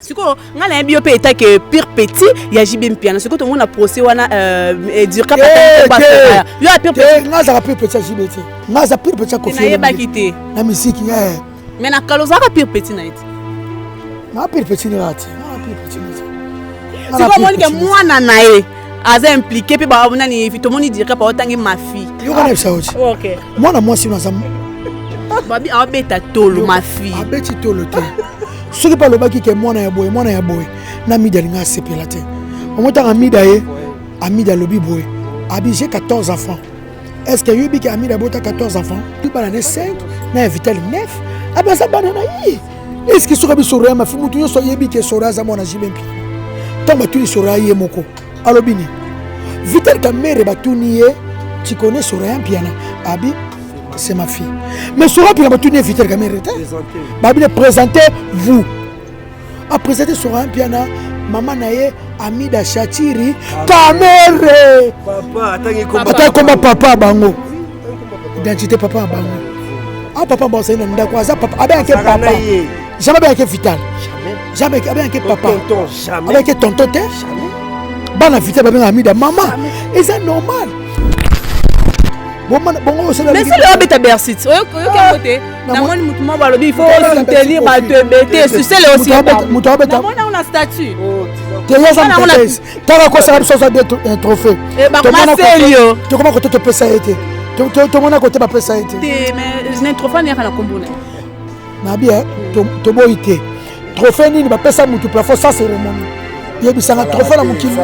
Siko ngala bio pe eta que pire petit ya JB Mpiana siko to mona procès wana dur ka patata yo a pire petit ngaza pire petit JB te ngaza pire petit ko na yeba kité na musique mais na kaloza ka pire petit na ite na pire petit ni rate na pire petit ni siko moni ke mwana nae aza impliqué pe ba nani to moni dire pa otangi ma fille yo kana bisaoji OK mwana mwasi unaza babi abeta tolo ma fille abeti tolo te ce qui parle baki ke mwana ya boy na mida linga sepela te omota amida ye amida lobi boy abi j'ai 14 enfants est-ce que yubi ki amida bota 14 enfants tu bana 5 na vital 9 aba sa bana na yi est-ce que sura bi sura ma fi mutu yo so yebi ke sura za mwana jibempi tamba tu sura ye moko alobini vital ka mere batuni ye tu connais sura ya piana abi c'est ma fille. Mais Sora puis la batoune vite la caméra. Babi présenter vous. A présenter Sora piana maman naye Amida Chatiri caméra. Papa comme papa bango. Identité papa bango. Ah papa bon c'est nda quoi ça papa avec papa. Jamais avec vital. Jamais avec papa. Avec tonton te. Bana vital babi Amida maman. Et c'est normal. Mais c'est le bête Bercy. Côté. Namoni mutumo balobi il faut soutenir ba te tu sais le aussi. Namona on a statut. Tara ko ça ça un trophée. Et ba ma sérieux. Tu comment que tu peux ça été. Tu mona côté ba pesa été. Mais je n'ai trophée ni kana kombona. Na bien to boité. Trophée ni ba pesa mutu plafond ça cérémonie. Yebisanga trophée la mukili.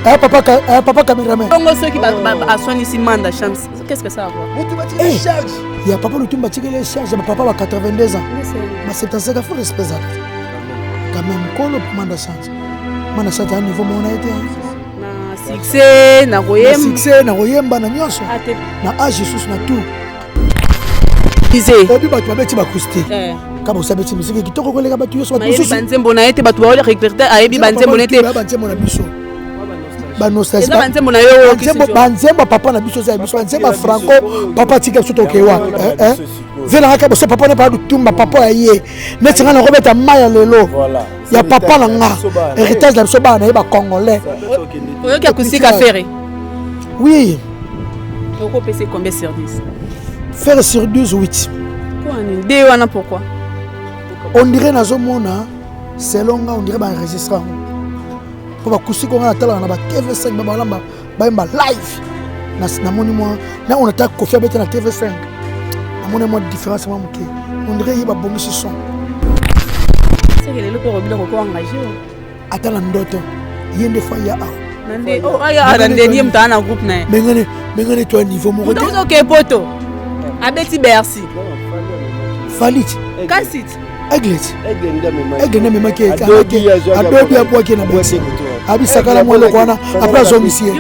Papa caméraman. Bongo ceux qui a soigné ici manda chance. Qu'est-ce que ça a voir? Il y a papa le tumba tiki les charges, papa a 82 ans. Mais 75 ans faut respect ça. Quand même kolo manda chance. Manda chance à niveau mon été. Na succès na royemba na nyonso. Na âge Jesus na tout. Disé. Obi ba tu abeti ba kusti. Kama usabeti musique kitoko kolega ba tu yo so ba tu. Banzembo na été ba tu ba recruter ayebi banzembo na été. Banzembo na biso. Ba nostalgie banzembo na yo banzembo papa na biso za biso banzembo franco papa tika soto kewa vela haka boso papa na ba tumba papa ya ye netinga na robeta maya lelo ya papa na nga héritage la biso ba na ba congolais oyo ki akusika faire oui oko pese combien sur 10 faire sur 12 8 quoi ni de wana pourquoi on dirait na zo mona selon nga on dirait ba enregistrer pour ba kusiko nga tala na ba TV5 ba balamba ba live na moni moi na on attaque Kofi Abete na TV5 na moni moi différence moi muke on dirait y ba bongi son c'est que le ko robila ko engagé atala ndoto yende fois ya nande oh aya nande ni mtana groupe na mengane toi niveau mon côté donc OK poto Abeti Bercy Falit Kansit Aigle ne mema ke adobi abwa ke na bosi abi sakala mo lo kwana après zomisie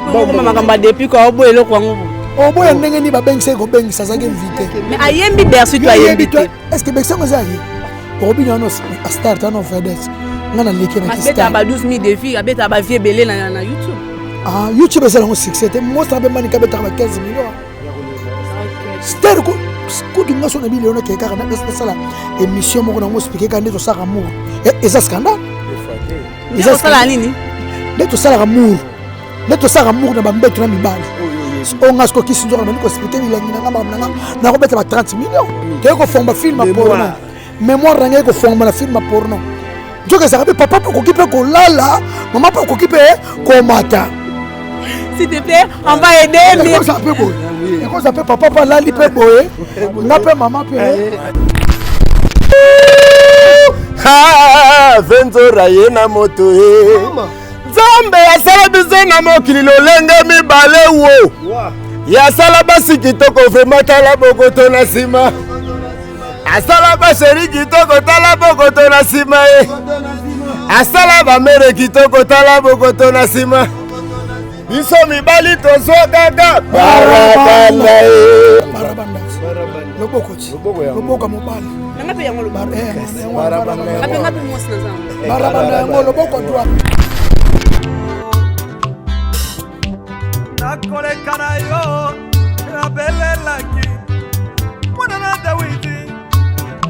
makamba depuis ko obo elo kwango obo ya ndenge ni ba bengse ko bengisa za ke invité mais ayembi Bercy toi ayembi est-ce que bengsa ngozayi obi no a start on fedes ngana leke na star abeta ba 12000 défis abeta ba vie belé na YouTube YouTube c'est un succès moi ça be mani ka beta ba 15 millions star ko kudu ngaso na bilio na ke kaka na sala émission moko na mo expliquer ka ndeto saka amour et ça scandale ça sala nini ndeto sala amour na bambeto na mibali on ngasko kisinzo na ko expliquer bilangi na ngamba na ko beta ba 30 millions ke ko fomba film porno mémoire range ko fomba na film porno njoka saka papa ko kipe ko lala maman ko kipe ko mata s'il te plaît on va aider mais ça peut beau et quand ça peut papa là li peut boyer na peut maman peut ha venzo rayena moto Nzambe asala biso na mokili lolenge mibale wo ya sala basi kitoko vraiment tala bokoto na sima asala ba sheri kitoko tala bokoto na sima asala ba mere kitoko tala bokoto na sima biso mibali tozwa kaka barabanda loboko mobali nanga pe yango barabanda yango loboko droit nakolekana yo nabelelaki mwana na Dawidi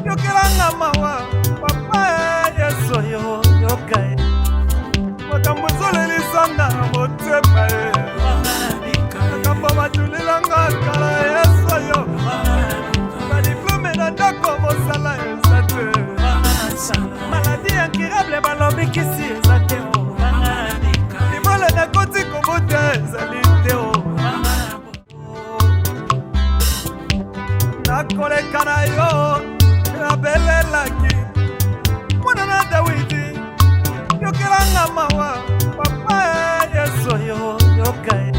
yokelanga mawa papa yeso yo Admirable balobi kisi ezate o Limole na koti kobote ezalite o Nakoleka na yo Nabelelaki Mwana na Dawidi Yokelanga mawa Papa Yeso yo yokai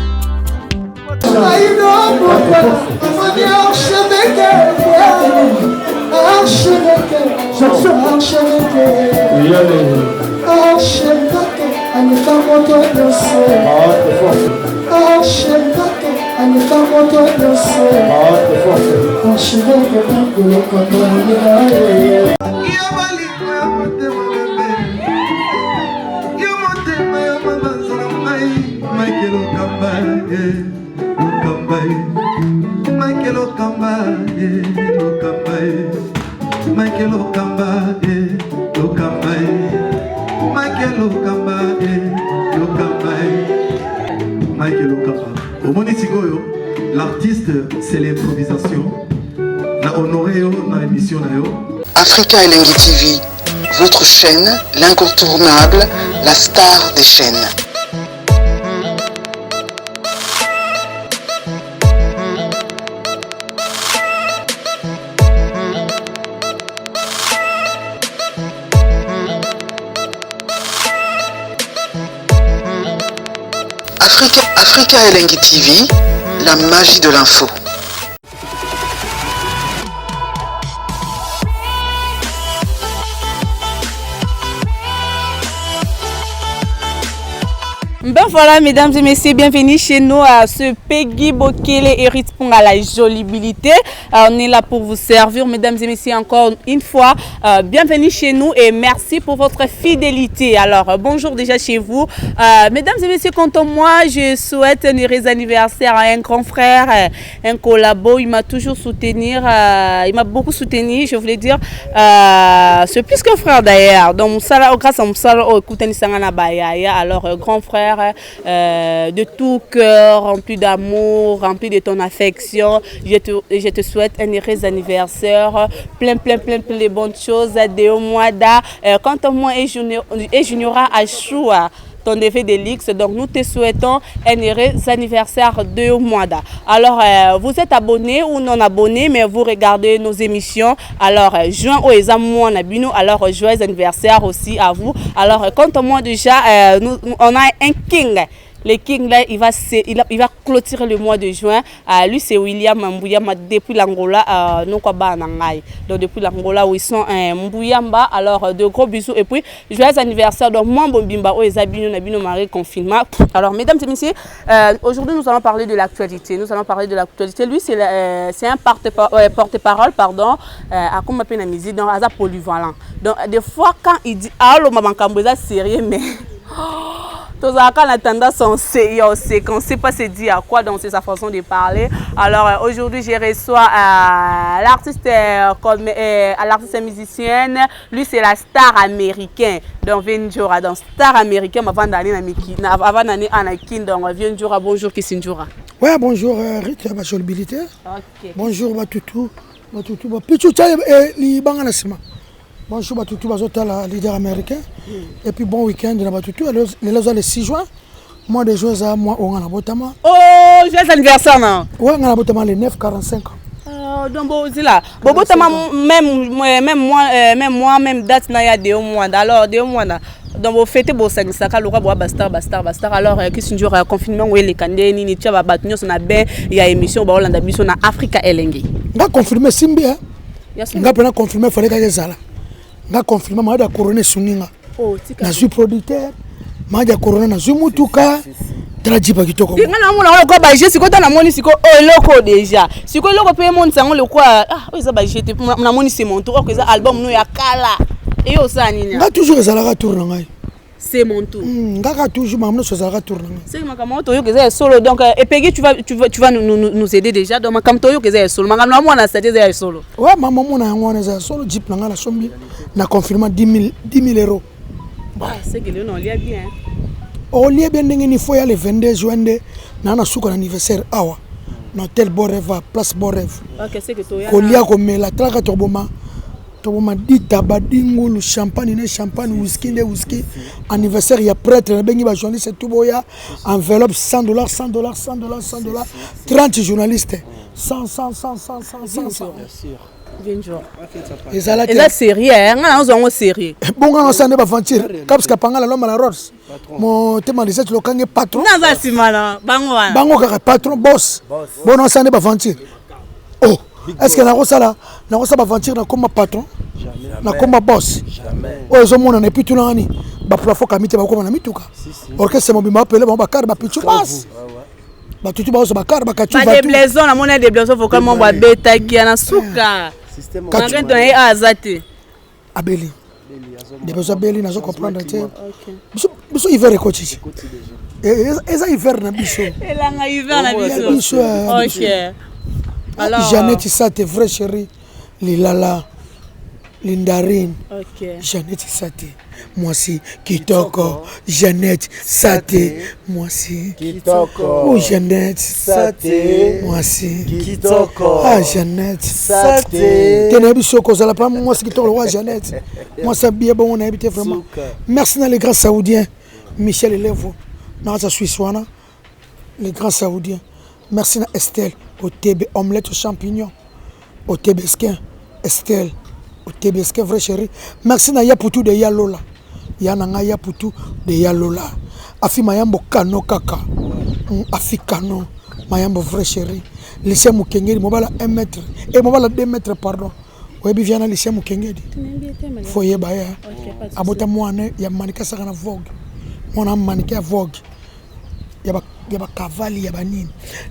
L'artiste, c'est l'improvisation. Na honoré dans l'émission. Africa Elengi TV, votre chaîne, l'incontournable, la star des chaînes. Africa Elengi TV, la magie de l'info. Ben voilà, mesdames et messieurs, bienvenue chez nous à ce Peggy Bokele et Ritpong à la jolibilité. On est là pour vous servir, mesdames et messieurs, encore une fois. Bienvenue chez nous et merci pour votre fidélité. Alors, bonjour déjà chez vous. Mesdames et messieurs, quant à moi, je souhaite un heureux anniversaire à un grand frère, un collabo. Il m'a toujours soutenu, il m'a beaucoup soutenu, je voulais dire. C'est plus qu'un frère d'ailleurs. Donc, grâce à Moussala, alors, grand frère, de tout cœur, rempli d'amour, rempli de ton affection. Je te souhaite un heureux anniversaire, plein de bonnes choses. De mois quant à moi et Juniora Achoua, ton effet de l'X. Donc nous te souhaitons un heureux anniversaire de Moada. Alors vous êtes abonné ou non abonné, mais vous regardez nos émissions. Alors juin au examen Nabino. Alors joyeux anniversaire aussi à vous. Alors quant à moi déjà, on a un king. Le king là, il va clôturer le mois de juin. Lui c'est William Mbouyamba depuis l'Angola, donc depuis l'Angola où ils sont Mbouyamba. Alors de gros bisous et puis joyeux anniversaire. Donc moi Bombimba au Ezabino Nabino Marie confinement. Alors mesdames et messieurs, aujourd'hui nous allons parler de l'actualité. Lui c'est un porte-parole à comme appelle la musique dans Aza polyvalent. Donc des fois quand il dit allô maman Kamboza sérieux mais tous la tendance on ne sait pas se dire à quoi, donc c'est sa façon de parler. Alors aujourd'hui je reçois l'artiste musicienne, lui c'est la star américaine, donc Venjora, donc star américaine avant d'aller à Kin, donc Venjora, bonjour Kissinjora. Ouais, bonjour Rita Bacholibilité. Ok. Bonjour Batutu. Pichu Tchaye li bangana sima. Bonjour Batutu Bazota, leader américain. Et puis bon week-end de la Batutu. Le 6 juin, mois de juin, moi, on a Botama. Oh, joyeux anniversaire, non? Oui, on a Botama le 9-45 ans. Donc, bon, là. Botama, même moi, même date, il y a 2 mois. Alors, 2 mois. Donc, vous fêtez vos 5 sacs, bastar. Alors, qu'est-ce que tu as confinement? Oui, les candidats, ni tu vas battre, il y a émission, on a Africa Elengi. On a confirmé Simbi, hein? On a confirmé, il fallait que ça. On a confirmé, on a couronné Suninga. Je suis producteur, je suis couronné, je suis Moutuka. Trajiba kitoko. Ngana mona ko ba je siko na moni siko eloko déjà. Siko eloko pe mon sango le quoi ah oza ba jete na moni c'est mon tour ko za album no ya kala. Et yo ça nini? Nga toujours ça la tourner ngai. C'est mon tour. Nga toujours mamno ça la tourner. C'est makamo to yo que ça solo donc et Peggy tu vas nous aider déjà donc makam to yo que ça solo makam mona ça c'est solo. Ouais maman mona ngwana ça solo jeep na ngala sombi na confirmer 10 000 euros. Ah c'est que on lia bien. On lia bien ndenge faut y aller 22 juin na na suka anniversaire awa. Na tel Boreva, place Boreva. OK c'est que to ya. Ko lia ko mela traka to boma. toboma dita badingulu champagne ne champagne whisky ne whisky anniversaire ya prêtre na bengi ba journaliste tout boya enveloppe $100 30 journalistes 100 et là sérieux nga zo ngo sérieux bonga no sande ba venture parce que panga la loma la rose mon tema de cette lokange patron na za simana bango kaka patron boss bono sande ba venture oh est-ce que na ko sala venture na comme patron na comme boss oh zo mona na pitu nani ba plafond kamite ba ko na mituka orchestre mo bima pele ba kar ba pitu pass ba tutu ba so ba kar ba kachu ba des blaisons na mona des blaisons vraiment ba beta ki na suka quand on est azati abeli des besoins beli na zo comprendre te biso hiver coach eza hiver na biso elanga hiver na biso OK alors Jeannette Sate vraie chérie Lilala Lindarine Jeannette Sate moi aussi kitoko Jeannette Sate moi aussi kitoko oh Jeannette Sate moi aussi kitoko ah Jeannette Sate tena biso ko zala pas moi aussi kitoko roi Jeannette moi ça bien bon on a habité vraiment merci na les grands saoudiens Michel Elevo na sa Suisse wana les grands saoudiens merci na Estelle au TB omelette aux champignons au tébesquin Estelle au tébesquin vrai chérie merci na Yaputu de Yalola yananga Yaputu de Yalola afi mayambo kano kaka afi kano mayambo vrai chérie lycée Mukengedi mobala 1 mètre et mobala 2 mètres pardon oyebi viana lycée Mukengedi foyer baya abota mwana ya manika saka na vogue mwana manika ya vogue yaba cavali yaba nini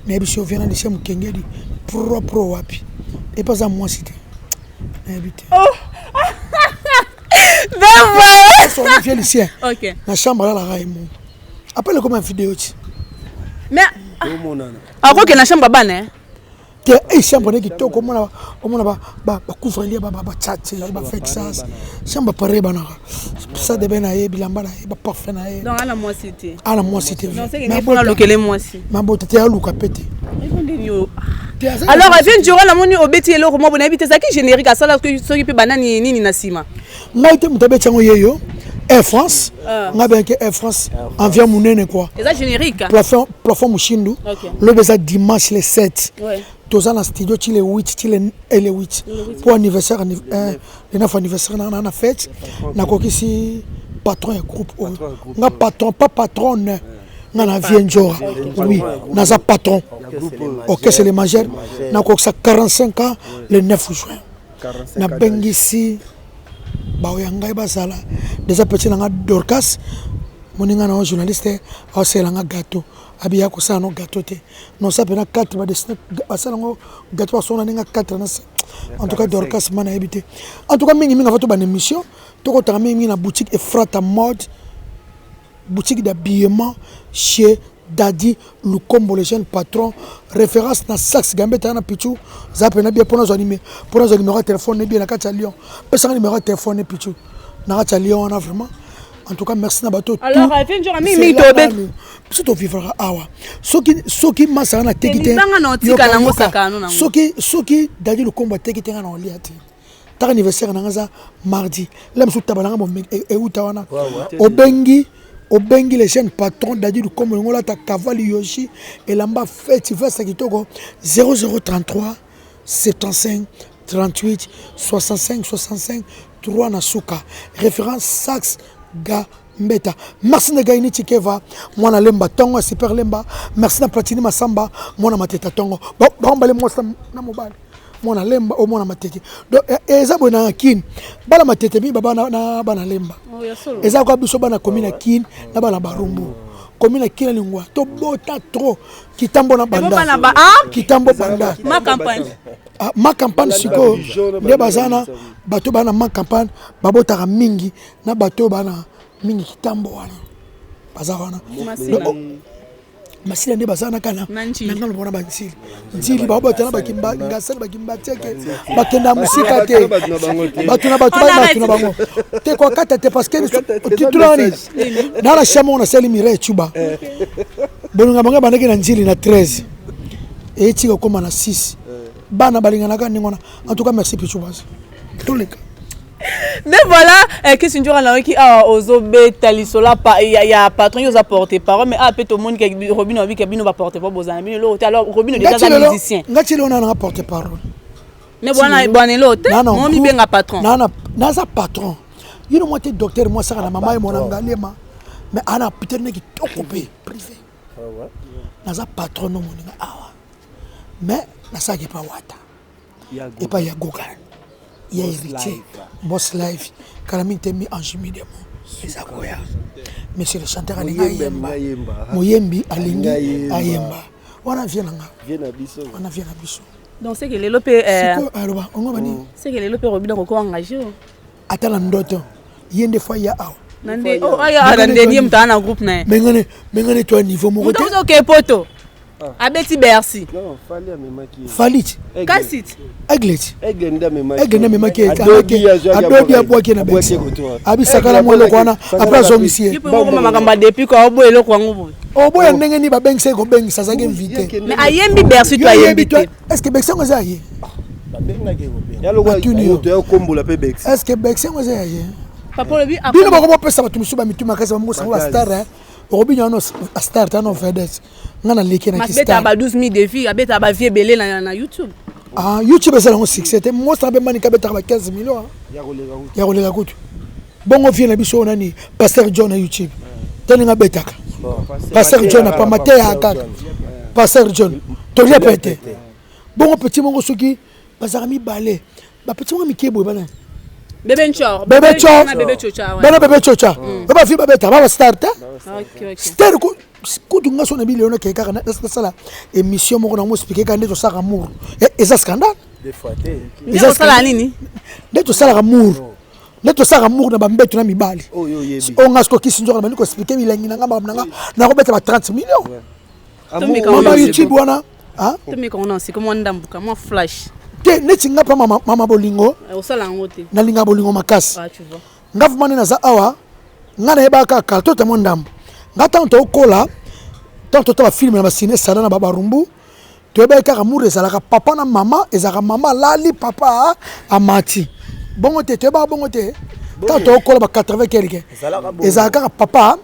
na ebiso viana lycée Mukengedi propre wapi et pas à moi cité habité oh ben voilà son vieux lycéen OK na chambre là la Raymond appelle comme un vidéo mais ako ke na chambre bana que et chambre ne kitoko mona ba couvrir ba tchatche ba Texas chambre pareil bana ça de bena e bilamba na ba parfait na e donc à la moi cité non c'est que pour lokele moi si ma bote te aluka pété alors avant durant la moni obeti eloko mo bona habité ça qui générique à ça là que soki pe banani nini na sima ngaite mutabe chango yeyo Air France ngabe ke Air France envia munene quoi c'est ça générique plafond mushindu le beza dimanche le 7 toza na studio ti le 8 ti le 8 pour anniversaire le 9 anniversaire na fête na kokisi patron ya groupe nga patron pas patronne nga na vienjora oui naza patron OK c'est le majeur na kokisa 45 ans le 9 juin na bengisi baoya ngai basala déjà petit nanga Dorcas moninga na journaliste au selanga gâteau abiya ko sa no gâteau te non ça pena 4 ba dessiner basala ngo gâteau sona ninga 4 na en tout cas Dorcas mana habité en tout cas mingi minga fato ban émission to ko tanga mingi na boutique Efrata mode boutique d'habillement chez Daddy Lukombo le jeune patron référence na Sax Gambetta na Pichu zape na bien pour nos animés pour nos numéro de téléphone bien na Katia Lyon parce que numéro de téléphone Pichu na Katia Lyon on a vraiment en tout cas merci na bateau alors fin jour mi tobe surtout vivra awa soki masa na tekite soki Daddy Lukombo tekite na oliati ta anniversaire na ngaza mardi lem su tabalanga mo e utawana obengi les jeunes patrons Daddy Lukombo ngola ta cavali yoshi et lamba fête veste kitoko 0033 75 38 65 3 na suka référence Sax Gambetta merci na gaini tikeva mwana lemba tongo super lemba merci na Platini Masamba mwana mateta tongo ba mbale mosa na mobile mwana lemba o mwana matete donc eza bona kin bala matete mi baba na bana lemba eza kwa biso bana komina kin na bana barumbu komina kin lingwa to bota trop kitambo na banda kitambo banda ma campagne siko nde bazana bato bana ma campagne babota mingi na bato bana mingi kitambo wana bazawana masila nde bazana kana nanga lobona bansili nzili babotana bakimba ngasala bakimba teke bakenda musika te batuna bango te kwa kata te parce que titroni na la chamo na seli mire chuba bonunga banga banaki na nzili na 13 et tika koma na 6 bana balingana ka ngona en tout cas merci Pichu basi tous les cas Mais voilà, qu'est-ce que tu as qui a osé talisola il y a patron qui a porté parole mais après tout le monde qui Robin a vu que va porter pas besoin mais l'autre alors Robin est déjà musicien. Ngati le on a porté parole. Mais voilà bonne l'autre. Moi mi benga patron. Non, ça patron. Il moi t'es docteur moi ça la maman et mon angalema. Mais ana peut-être qui occupé privé. Ah ouais. Naza patron no moninga awa. Mais na ça qui pas wata. Et pas ya Gogan. Il y a héritier, boss life, calamité mis en chimie de mots. Les akoya. Monsieur le chanteur Alinga Yemba. Moyembi Alinga Ayemba. On a vient à Bissau. On a vient à Bissau. Donc c'est que les lopes. C'est que les lopes Robin ont engagé. Attends la ndoto. Il y a des fois il y a ah. Nande oh aya nande mta na groupe na. Mengane toi niveau mo côté. Muto ke poto. Abeti Bercy. Non, fallait me maquiller. Falit. Kassit. Eglet. Eglenda me maquiller. Eglet me maquiller. Adobi ya boaki na Bercy. Abi sakala mo lokwana après zongisie. Il peut mo makamba depuis ko obo eloko ngo. Obo ya ndenge ni ba bengse ko bengisa za game invité. Mais ayembi Bercy toi ayembi. Est-ce que Bercy ngoza aye? Ya lokwa to kombola pe Bex. Est-ce que Bercy ngoza aye? Papa le bi après. Bino bako pesa batu musuba mituma kasa mo sangwa star hein. Obi nyano star tano fedes. Ngana leki na kistar. Mabeta ba 12000 de filles, abeta ba vie belé na YouTube. Ah, YouTube ça un succès. Moi ça be mani kabeta ba 15 millions. Ya kolega kutu. Bongo vie na biso nani Pasteur John na YouTube. Tani nga betaka. Pasteur John na pamate ya kaka. Pasteur John. Tolia pete. Bongo petit mongo soki bazarami balé. Ba petit mongo mikebo bana. Bébé Chor. Bébé Chor. Bébé Chocha. Bana Bébé Chocha. Baba fi babeta baba start. OK. Star ko kutunga sona bilio na keka na sala émission moko na mo expliquer ka ndeto sala amour. Et ça scandale. Des fois té. Ndeto sala nini? Ndeto sala amour. Ndeto sala amour na ba mbeto na mibali. Oh yo yebi. On ngasko kisinjo na ko expliquer bilengi na ngamba na ko beta ba 30 millions. Amour na YouTube wana. Hein? Tumi ko non c'est comme ndambuka moi flash. Te netinga pa mama bolingo. O sala ngote. Na linga bolingo makasi. Ah tu vois. Ngafu mane na za awa. Ngana yeba ka karto te mondambu. Ngata onto kola. Tanto to ba film na ba ciné sana na baba rumbu. To yeba ka amour ezalaka papa na mama ezalaka mama lali papa amati. Bongo te yeba bongo te. Tanto kola ba 80 quelque. Ezalaka papa.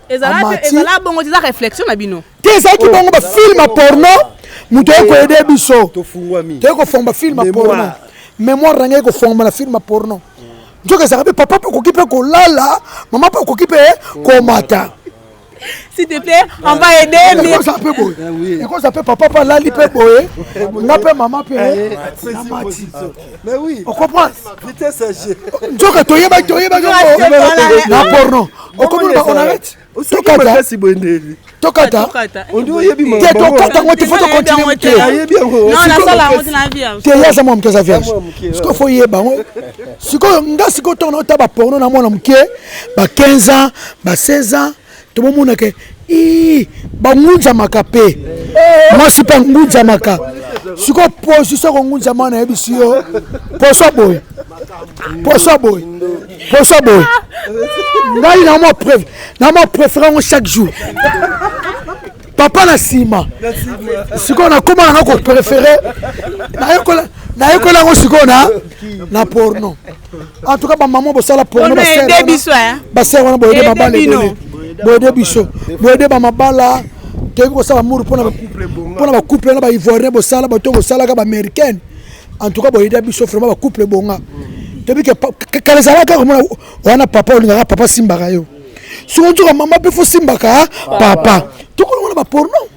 Ezala bongo te za réflexion na bino. Te za ki bongo ba film porno. Muto ko aider biso. To fungwami. Te ko fomba film porno. Mémoire rangé ko fomba na film porno. Njoka za papa ko kipe ko lala, maman ko kipe ko mata. S'il te plaît, on va aider. Mais ça peut boy. Et quand ça peut papa là li peut boy, n'a pas maman peut. Mais oui. On comprend. Vitesse âgée. Njoka toyeba na porno. On comprend on arrête. Tokata si boneli. Tokata. On doit yebi maman. Tokata on te faut continuer. Non, na sala on na via. Te yaza mo mkeza vierge. Siko faut yeba. Siko nga siko tono ta ba porno na mwana mke ba 15 ans, ba 16 ans. To mona ke ba ngunja makape. Moi si pas ngunja maka. Siko position ko ngunja mana ebisio. Poso boy. Ngai na mo préféré chaque jour. Papa na sima. Siko na koma na ko préféré. Na yekola ngo siko na porno. En tout cas ba maman bo sala porno ba sera. Ba sera bo ede mabale. Boede biso. Boede ba mabala. Te ko sala amour pona ba couple na ba ivoirien bo sala ba to ko sala ka ba américaine. En tout cas boede biso vraiment ba couple bonga. Depuis que kalezala ka wana papa olinga papa simbaka yo. Soki njoka mama pe fo simbaka papa. Tokolo wana ba porno.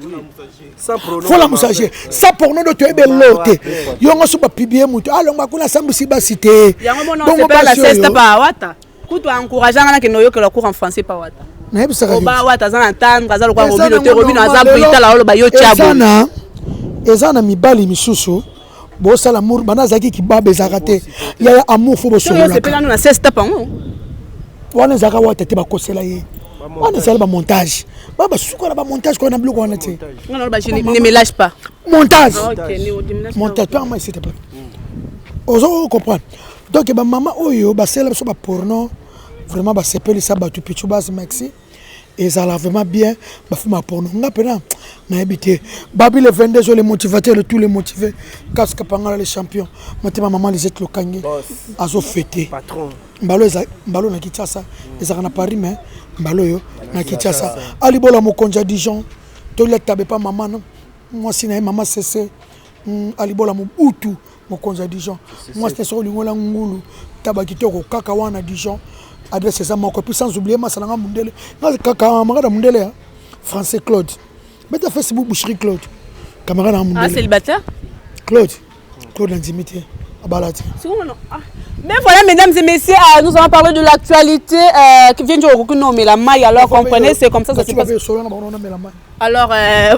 Faut la mousager. Ça porno de toi belote. Yo ngo so ba publier mutu. Alors ba kuna sambusi ba cité. Yango bon on pas la ceste pa wata. Kuto encourageant na ke no yo que le cours en français pa wata. Na yebisa ka. Ba wata za na tendre za lo kwa robino za brita la lo ba yo tiabo. Ezana mibali misusu. Bo sala amour bana zaki ki ba bezaka te. Ya amour faut bo solo. C'est pas na ceste pa ngo. Wana zaka wata te ba kosela ye. Wana sala ba montage. Baba suka ba montage ko na bloc wana te. Non ba je ne me lâche pas. Montage. OK, montage pas moi s'il te plaît. Ozo comprendre. Donc ba maman oyo ba sala so ba porno vraiment ba sepeli sa ba tu pichu bas maxi. Et ça l'a vraiment bien. Bah, fait ma porno. On a pena. Na habité. Babi le 22 jours les motivateurs, tous les motivés. Casque Pangala les champions. Maintenant maman les êtes lokangi. Azo fêté. Patron. Mbalo na Kinshasa. Les arana Paris mais Mbalo yo na Kinshasa. Ali bola mo konja Dijon. To le tabe pas maman non. Moi si na maman cessé. Ali bola mo utu mo konja Dijon. Moi c'est sur lingola ngulu. Tabaki toko kaka wana Dijon. Adresse ça mon copie sans oublier ma salanga mundele. Na kaka magada mundele français Claude. Mais t'as Facebook boucherie Claude. Camarade à mundele. Ah célibataire? Claude l'intimité. Abalati. Mais voilà, mesdames et messieurs, nous allons parler de l'actualité qui vient du Rokuno mais la maille. Alors comprenez, c'est comme ça se passe. Alors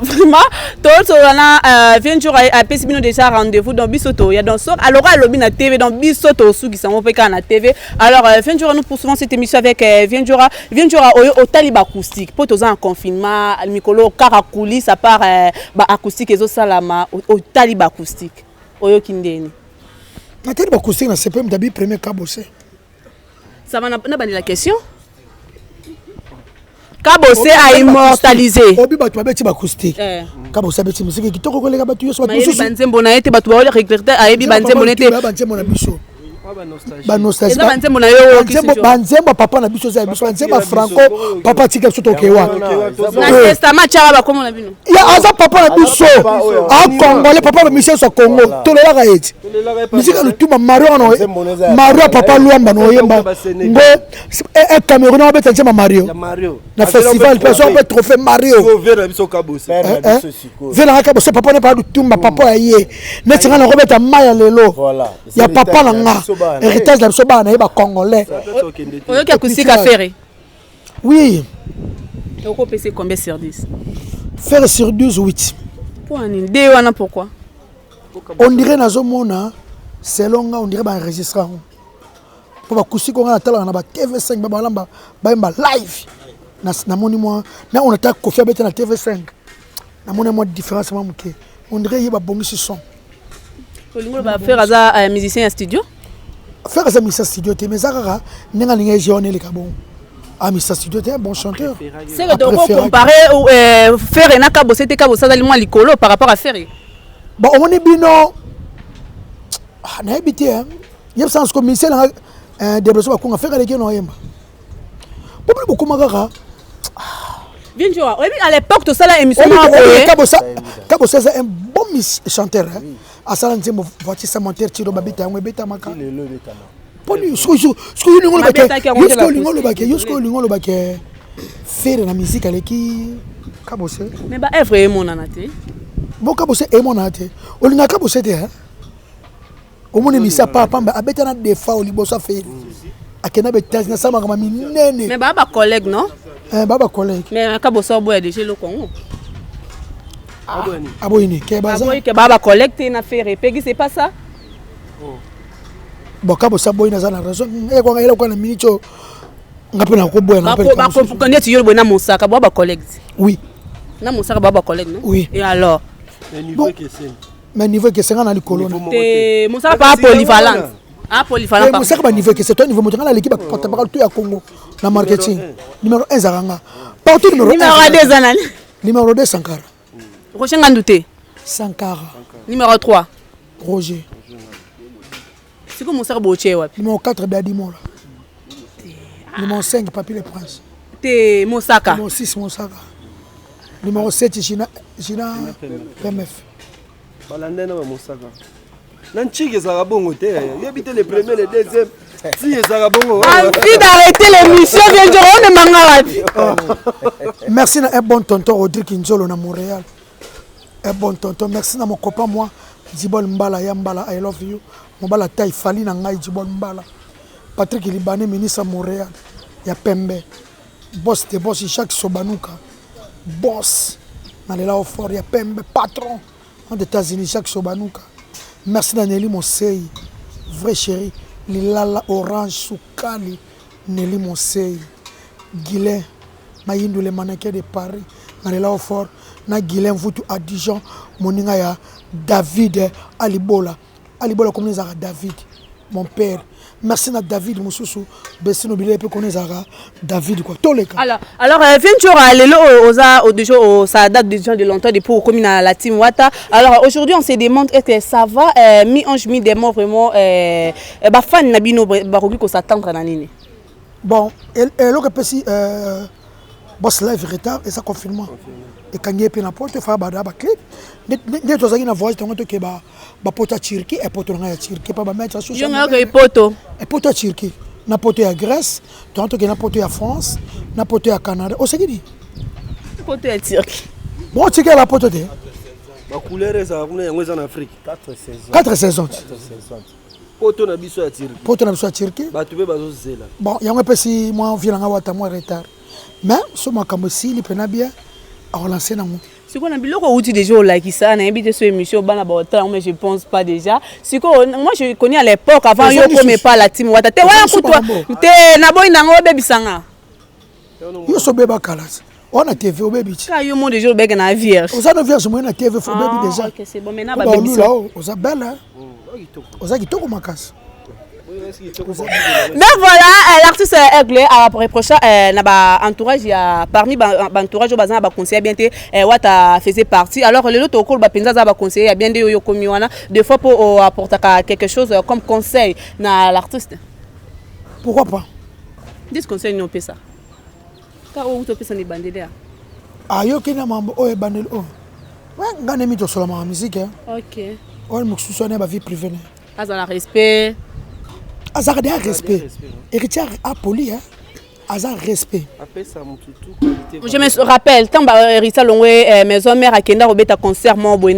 vraiment, tout on vient du à Pessimino déjà rendez-vous dans Bisoto. Il y a dans ça. Alors à l'objet na TV dans Bisoto sous qui sont pas na TV. Alors vient du nous poursuivons cette émission avec vient du au Taliba acoustique. Pour tous en confinement, Mikolo Karakuli ça part acoustique et zo salama au Taliba acoustique. Oyo kindeni. Nathalie Bakoussi na CPM d'habit premier Kabossé. Ça va n'a pas la question. Kabossé a immortalisé. Obi batu babeti Bakoussi. Kabossé beti musique qui toko kolega batu yo so batu. Banzembo na été batu ba recruter a ebi banzembo na été. Banzembo na biso. Ba nostalgie. Eza banzembo na yo banzembo papa na biso za biso banzembo franco papa tika biso tokewa. Na testament cha ba komo na bino. Ya aza papa na biso. A congolais papa na Michel so Congo. Tolela ka eti. Musique le tout Mario no. Mario papa Luamba no yemba. Ngo e Cameroun na beta nzema Mario. Na festival personne peut trophée Mario. Vera biso Kabossé. Vera Kabossé papa na pas du tumba papa yé. Na tinga na robeta maya lelo. Voilà. Ya papa na nga. Héritage de Soba na congolais. Oyo ki acoustique à faire. Oui. Donc on peut c'est combien sur 10? Faire sur 12 8. Pour un idée wana pourquoi? On dirait nazo mona selon on dirait ba enregistrer. Pour ba acoustique on a tala na ba TV5 ba balamba ba live. Na moni moi na on attaque Kofi Abete na TV5. Na moni moi différence ma muke. On dirait y ba bongi son. Olingo ba faire za musicien en studio? Faire ça Missa Studio te mais Zara n'enga ninga jeune le kabon. Ah Missa Studio te un bon chanteur. C'est que donc comparer faire na Kabossé te Kabossé dans le moins likolo par rapport à faire. Bon on est bino na habité hein. Il y a sens comme Michel développement ko faire les no yemba. Beaucoup magara. Bien sûr. À l'époque tout ça la émission Kabossé c'est un bon chanteur hein. Asala nzembo voici sa monteur tiro babita ngwe beta maka poni sko lingo lo bake faire la musique avec Kabossé mais ba œuvre est mon anate bon Kabossé est mon anate olinga Kabossé te hein o moni misa papa ba abeta na defa o liboso faire akena beta na sama kama minene mais ba collègue non baba collègue mais Kabossé boy de chez le Congo. Aboyini ke baza ke baba collecte na faire pegi c'est pas ça bon Kabossé boy na za na raison e ko ngela ko na minicho ngapena ko boy na ba ko connaître yo boy na mosaka baba collecte oui na mosaka baba collecte non oui et alors le niveau que c'est mais niveau que c'est na likolo te mosaka pas polyvalent polyvalent mosaka ba niveau que c'est toi niveau moto na l'équipe porte parole tout ya Congo na marketing numéro 1 zaranga partout numéro 2 anani numéro 2 Sankara Roger Ngandouté Sankara numéro 3 Roger c'est comme mosaka boche wapi numéro 4 Dadimola numéro 5 Papi le Prince te mosaka numéro 6 Mosaka numéro 7 Gina PMF balanda na mosaka nanchiki ezaka bongo te yebite le premier le deuxième si ezaka bongo envie d'arrêter l'émission bien dire on est manga merci na un bon tonton Rodrigue Nzolo na Montréal un bon tonton merci na mon copain moi Djibol Mbala ya Mbala I love you Mbala taille fali na ngai Djibol Mbala Patrick Libané ministre à Montréal ya Pembe boss de boss Jacques Sobanuka boss na lela au fort ya Pembe patron aux États-Unis Jacques Sobanuka merci na Nelly Mosei vrai chéri Lilala Orange Soukali Nelly Mosei Guilain Mayindou le mannequin de Paris na lela au fort na Guilain Voutou à Dijon moninga ya David Alibola comme les David mon père. Merci à David Moussoussou. Bessino Bilé peut connaître David quoi. Tous les cas. Alors Ventura lelo déjà ça date déjà de longtemps depuis au commun à la team Wata. Alors aujourd'hui on se demande est-ce que ça va mi-ange mi-démon vraiment ba fan na bino ba roki ko s'attendre na nini. Bon, et le repesi boss live retard et ça confinement. Et quand il y a une porte, il faut avoir un clip. Dès que tu as une voix, tu as un pote à Turquie, et pote à Turquie, pas mettre à social. Il y a pote. Et pote à Turquie, na pote à Grèce, tu as un pote à France, na pote à Canada. Oh, c'est qui dit? Pote à Turquie. Bon, tu as la pote de. Ma couleur est en Afrique. 4 saisons. Pote na biso à Turquie. Pote na biso à Turquie. Ba tu peux bazo zela. Bon, il y a un peu si moi on vient en avoir moi retard. Mais ce moi comme si il prend bien. À relancer dans moi. Si on a bien le outil déjà là qui ça, on a invité sur émission bana bota, mais je pense pas déjà. Si moi je connais à l'époque avant yo comme pas la team Wata. Te wala kutwa. Te na boy na ngo baby sanga. Yo so beba kalas. On a TV au baby. Ka yo mon déjà bega na vierge. On a vierge moi na TV fo baby déjà. OK, c'est bon maintenant ba baby. On a belle. On a kitoko makas. Donc voilà, l'artiste Aigle a reproché entourage, il y a parmi entourage bazana ba conseiller bien Wata faisait partie. Alors le autre col ba penza za ba conseiller bien de yo komi wana deux fois pour apporter quelque chose comme conseil na l'artiste. Pourquoi pas? Dis conseil non peut ça. Ka o to pesa ni bandele. Ah yo kina mambo o e bandele o. Ouais, ngane mi to solo ma musique hein. OK. On me sousonne ba vie privée. Azala respect. Azar de respect. Héritier a poli, hein. Azar respect. Je me rappelle, tant que Rissa Longwe, maison mère à Kenda Robeta concert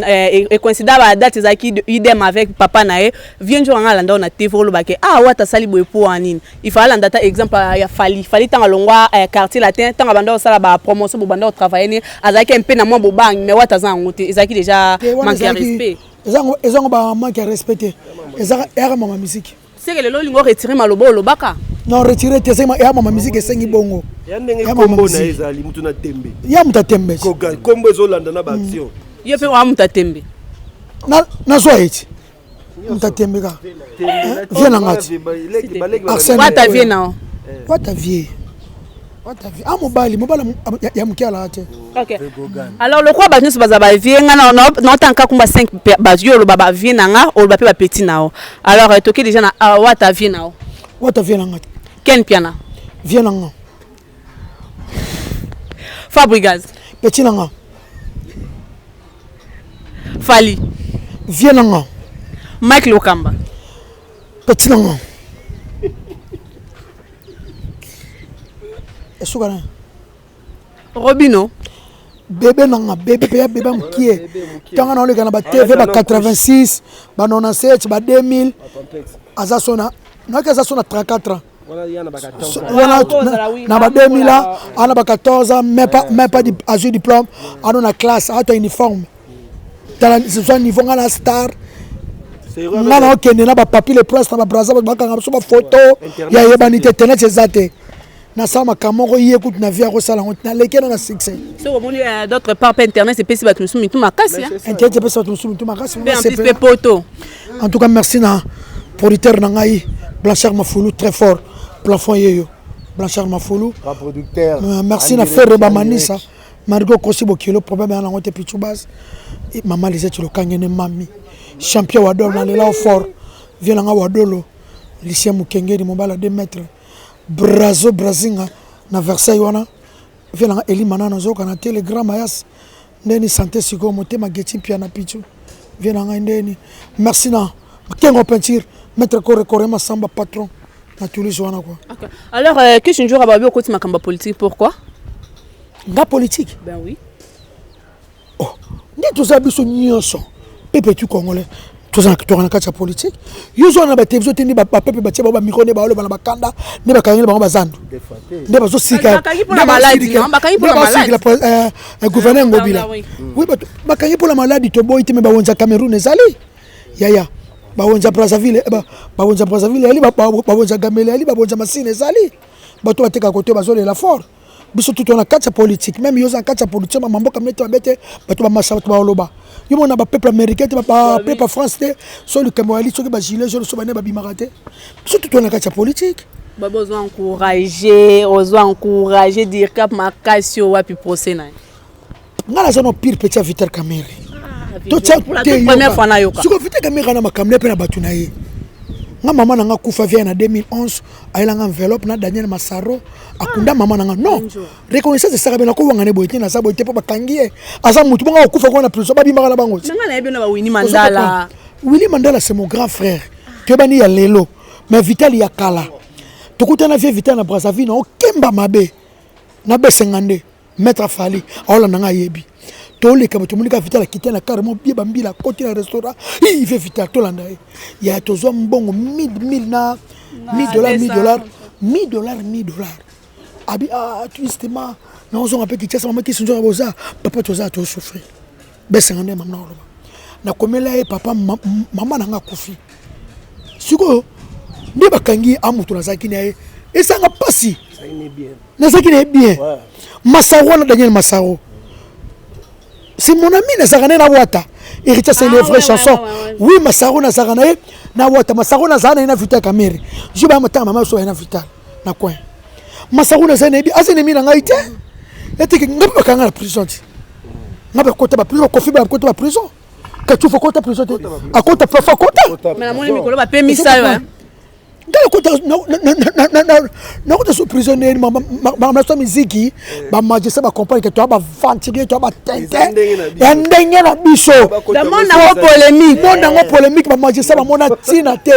et coïncida à la date idem avec papa nae vient jouer en Alanda on a tévolo baké ah ouais t'as sali boy pour anine il fallait en data exemple il fallait tant à Longwa quartier latin tant à banda ça la promotion pour banda travailler azaki un peu na moi bobang mais ouais t'as en route ezaki déjà manque de respect ils ont pas manque de respecter ils ont erreur ma musique. C'est que le lingo retirer malobo lobaka. Non retirer tes ma ma musique esengi bongo. Ya ndenge kombo na ezali mutu na tembe. Ya muta tembe. Kombo ezolanda na ba action. Yo pe wa muta tembe. Na so eti. Muta tembe ka. Viens ngati. Wata viens na. Wata viens. Ah mobali ya mkiala ate. OK. Alors le quoi ba nyusu bazaba vienga na tanka kumba 5 bazio lo baba viena nga o ba pe ba petit nao. Alors toki déjà na wata viena. Wata viena ngati. Ken piana. Viena nga. Fabregas. Petit nga. Fali. Viena nga. Mike Lokamba. Petit nga. Robino. Bébé nanga bébé mkie. Tanga na le kana ba TV ba 86, ba 97, ba 2000. Azasona. Na ka azasona 34 ans. Na ba 2000 là, ana ba 14 ans, même pas de diplôme, ana na classe, ata uniforme. Dans ce niveau ngala star. Ngala okende na ba papier les presse na ba braza ba kanga so ba photo ya yebanité internet ezate. Na sama kamoko yécoute na vie à resala na lekena na succès. So on d'autres part internet c'est possible que nous tout makasi. Internet c'est possible que nous tout makasi. C'est poto. En tout cas merci na producteur na ngai Blanchard Mafoulou très fort plafond yeyo. Blanchard Mafoulou producteur. Merci na Ferre Bamanisa. Margot Kosibo kilo problème na ngote Pichubas. Maman Lisette le kangene mami. Champion Wadolo na lela fort. Viens nga Wadolo. Lucien Mukengeri mobala 2 mètres. Brazo Brazinga na Versailles wana vient na Eli Manana zoka na Telegram ayas ndeni santé siko motema geti pia na pichu vient na ndeni merci na Kengo peinture maître Korema Samba patron na Toulouse wana quoi. OK. Alors que je jour ababi au côté makamba politique pourquoi? Nga politique. Ben oui. Oh, ni tout ça biso nyonso peuple tu congolais tous en tourna kacha politique yuzo na ba télévision tindi ba peuple ba tia ba micro ne ba ole ba na bakanda ne ba kangela ba bazandu ne ba zo sika ne ba maladie non ba kangi pour la maladie gouverneur Ngobila oui ba kangi pour la maladie to boy te me ba wonja Cameroun ezali yaya ba wonja Brazzaville ba wonja Brazzaville ali ba wonja Gamele ali ba wonja Masine ezali ba to ateka côté ba zo la fort biso tout on a quatre politique même yo en quatre politique mambo comme neto abete bato ba massa bato ba oloba yo mona ba peuple américain ba peuple français so le Cameroun so ke ba gilet so so bane ba bimarate biso tout on a quatre politique ba besoin encourager dire cap makasio wapi procès na ngala zo no pire petit Vital Kamerhe to première fois na yoka siko Vital Kamerhe na makamle pe na bato na ye nga mama nanga kufa vient en 2011 ayela nga enveloppe na Daniel Massaro akunda mama nanga non reconnaissance ça rabena ko wangane boyete na sa boyete po bakangie aza mutu bonga kufa ko na prison ba bimaka na bango nanga na yebena ba Winnie Mandela c'est mon grand frère tu bani ya lelo mais Vital ya kala tokutana vie Vital na Brazzaville na okemba mabe na B52 maître Fali aola nanga yebi tole ka bato monika Vital quitter na carrément bien bambila côté na restaurant il fait Vital tolanda ya tozo mbongo 1000 na $1000 abi tristement na ozo ngape kitasa mama ki sunjo boza papa toza to souffrir B52 mama na komela e papa mama nanga kufi siko ndi bakangi amutu na zakini e esanga pasi ça ine bien na zakini bien Massaro na Daniel Massaro c'est mon ami Nazarane na wata héritier c'est une vraie chanson oui Massaro Nazarane na wata Massaro Nazarane na Vital Kamerhe je ba mata mama so na Vital na coin Massaro Nazarane bi azene mi na ngaite ete ke ngabe bakanga la prison ti ngabe kota ba prison kofi ba kota ba prison ka tu fo kota prison te akota fa kota mais na moni mikolo ba pemisa yo ngala kota na kota so prisonnier ma so miziki ba magistrat ba comprendre que toi ba ventiler toi ba tente ya ndenge na biso le monde na polémique ba magistrat ba mona tina te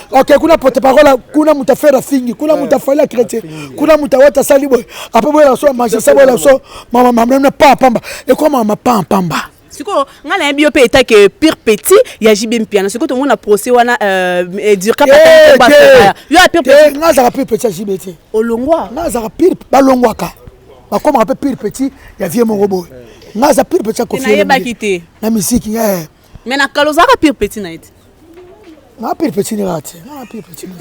OK kuna porte parole kuna mutafera fingi kuna mutafala chrétien kuna mutawata salibo après bola so magistrat bola so mama na pa pamba et comment mama pa pamba siko ngala bio pe eta que pire petit ya JB Mpiana siko to mona procès wana dire cap ba yo a pire petit ngaza pire petit JB te olongwa ngaza pire balongwaka ba comme rappel pire petit ya vie mon robot ngaza pire petit ko na yeba kité na musique mais na kaloza ka pire petit na ite na pire petit ni rate na pire petit ni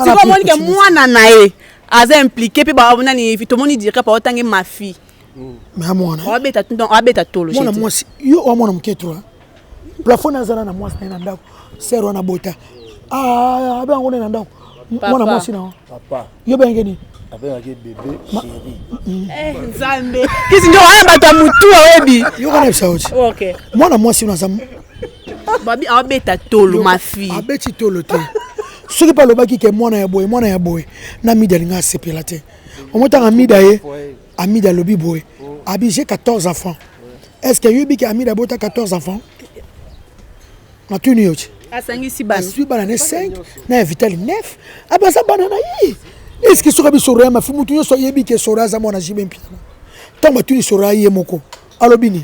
siko moni ke mwana na ye aza impliqué pe ba bona ni to moni dire pa otange ma fille mais amona abeta tolo mwana mwasi yo amona mketwa plafond azana na mwasi na ndako sero na bota abango na ndako mwana mwasi na papa yo bengeni abengaki bébé chéri nzambe kisi ndio wana bata mutu webi yo kana sauti OK mwana mwasi unaza babi abeta tolo ma fille abeti tolo te soki pa lobaki ke mwana ya boye na mida linga sepela te omotanga mida ye Amida lobi boy. Abi j'ai 14 enfants. Est-ce que Yubi qui Amida bota 14 enfants? Na tuni yochi. Asangi si bana. Asi bana ne 5, na Vital 9. Abasa bana na yi. Est-ce que sura bi sura ma fumu tunyo so yebi ke sura za mona JB Mpiana. Tamba tuni sura ye moko. Alobini.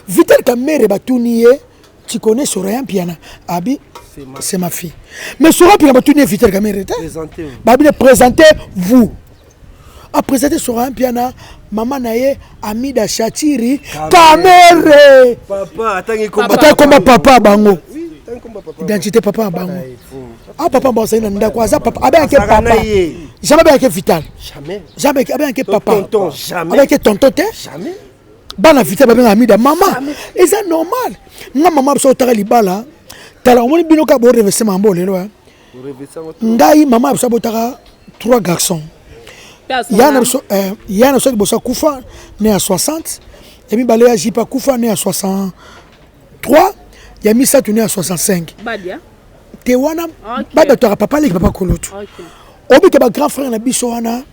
Vital Kamerhe batuni ye, tu connais sura Mpiana. Abi c'est ma fille. Mais sura Mpiana batuni Vital Kamerhe. Présentez-vous. Babi présentez-vous. A présenté sur un piano maman naye Amida Chatiri Kamerhe papa atangi combat papa bango identité papa bango papa bossa ina ndako aza papa avec papa jamais avec Vital jamais avec papa tonton jamais avec tonton te jamais bana Vital ba Amida maman et c'est normal nga maman so tara libala tala on bino ka bo revêtir mambo lelo ngai maman so botaka 3 garçons Yana so bossa kufa né à 60 et mi balaya jipa kufa né à 63 ya misa tourné à 65 badia te wana baba to papa leki papa koloto obi ke ba grand frère na biso wana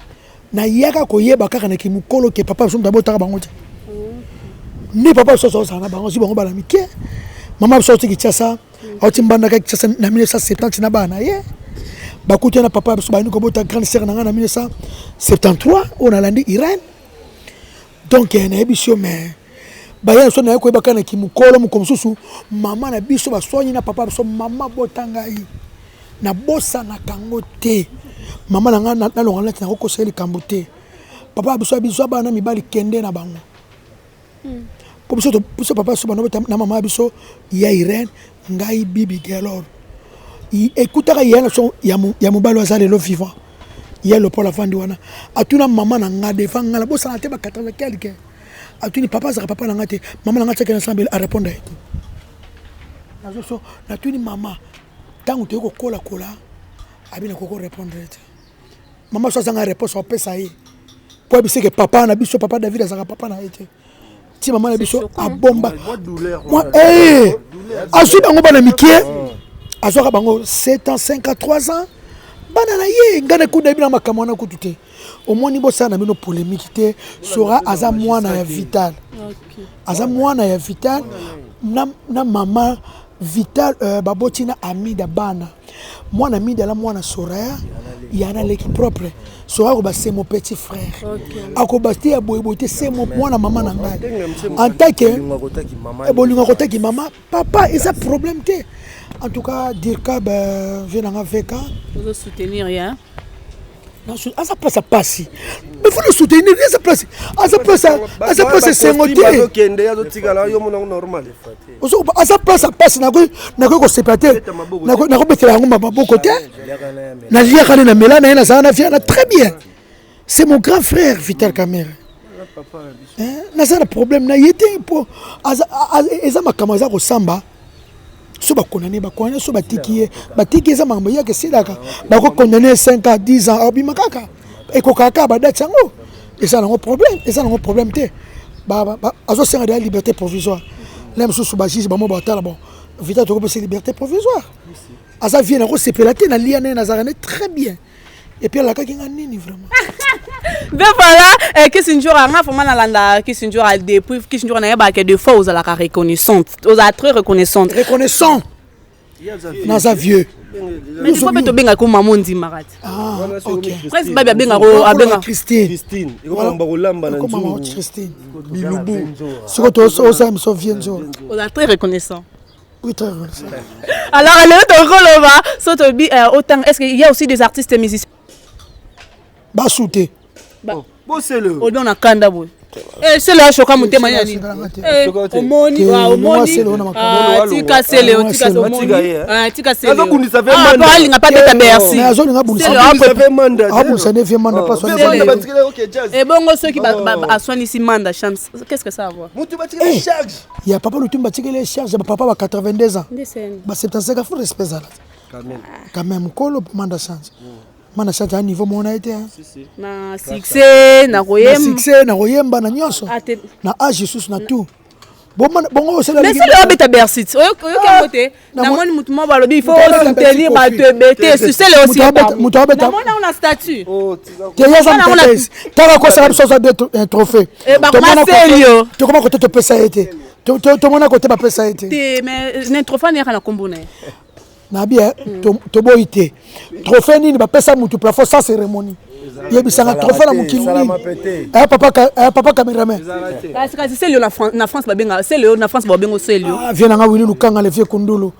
na yaka ko yeba kaka na kimukolo ke papa so ndabo taka bango te ni papa so na bango si bango bala mike mama so tiki chasa oti mbanda ka chasa na 1970 na bana ye bakuti na papa so bani ko bota grande sœur na 1973 on a landi Iran donc il y a une biso mais baya so na ko ebaka na kimukolo mukomsusu mama na biso ba soigner na papa so mama botanga yi na bossa na kango te mama na nga na longa na ko seli kambote papa biso bana mibali kende na bango pour biso papa so bana na mama biso ya Iran ngai bibi gelor écoutera yana so ya mobalo azale lo vivant il y a le pôle afandi wana atuna maman na ngade fa ngala bo sana te ba 80 quelque atuni papa za papa na ngate maman na ngate kana sambel a répondre nazo so natuni maman tangu te ko kola abina ko répondre maman so zanga réponse au pesa yi po bi que papa na biso papa David za papa na été ti maman na biso a bomba moi asu bango bana mikie azoka bango 7 ans 5 ans 3 ans bana na ye ngana ku na bina makamona ku tuté au moins nibo sana bino polémique te sera aza mwana ya vital aza mwana ya vital na mama vital babotina amida bana mwana amida la mwana soraya yana l'équipe propre sora ko ba c'est mon petit frère akobasti ya boyebote c'est mon mwana mama na ngai en tant que bolinga kotaki mama papa et ça problème te en tout cas dirka vient en avec vous soutenir rien à sa place à passer mais faut le soutenir à sa place c'est un motif à sa place à passer na ko séparer na ko betela ngoma baboko te na lia kana na melana na sana fiana très bien c'est mon grand frère Vital Kamerhe na ça le problème na yete pour eza makamaza ko samba so ba condamné so batiki eza mambo yake sidaka ba ko condamné 5 à 10 ans obima kaka e ko kaka ba date sango et ça n'a pas problème te ba azo senga de liberté provisoire même sous ba juge ba mo ba tala bon Vital to ko c'est liberté provisoire asa vient ko sepelate na liane na zarane très bien et puis la kaki nini vraiment ben voilà que c'est une jour à vraiment na landa que c'est une jour à depuis que c'est une jour na ba que de fois aux la reconnaissante aux très reconnaissant dans sa vieux mais tu peux te benga comme maman ndi marat OK presque ba benga ko abenga Christine ikomba kolamba na nzungu Christine bilubu siko to so so vient aux très reconnaissant. Oui, très reconnaissant. Alors autant est-ce qu'il y a aussi des artistes musiciens ba souté bon c'est le on a kanda boy c'est le choka mutema nani omoni tika sele tika sele azokunisa fait manda ah linga pas teta merci azolinga bunisa fait manda ça ne fait manda pas sonner et bongo ceux qui ba soigner si manda chance qu'est-ce que ça va mutu batikele charge il y a papa lutumba batikele charge papa ba 82 ans ba 75 faut respect ça quand même kolo manda chance mana chance à niveau mon a été na succès na koyemba na nyonso na âge Jesus na tout bon c'est la mais c'est le beta bersit oyokemote na moni mutu mo balobi il faut soutenir ba tebete c'est le aussi mutu abeta na mona on a statut te yaza mtese tala ko sala biso un trophée to comment côté te pesa été to mona côté ba pesa été mais un trophée na kombona na bien to boité trophée nini ba pesa mutu plafond sans cérémonie yebisanga trophée na mukili papa cameraman parce que c'est le na France ba benga c'est le na France ba bengo c'est le vient nga Willy Lukanga le vieux kundulu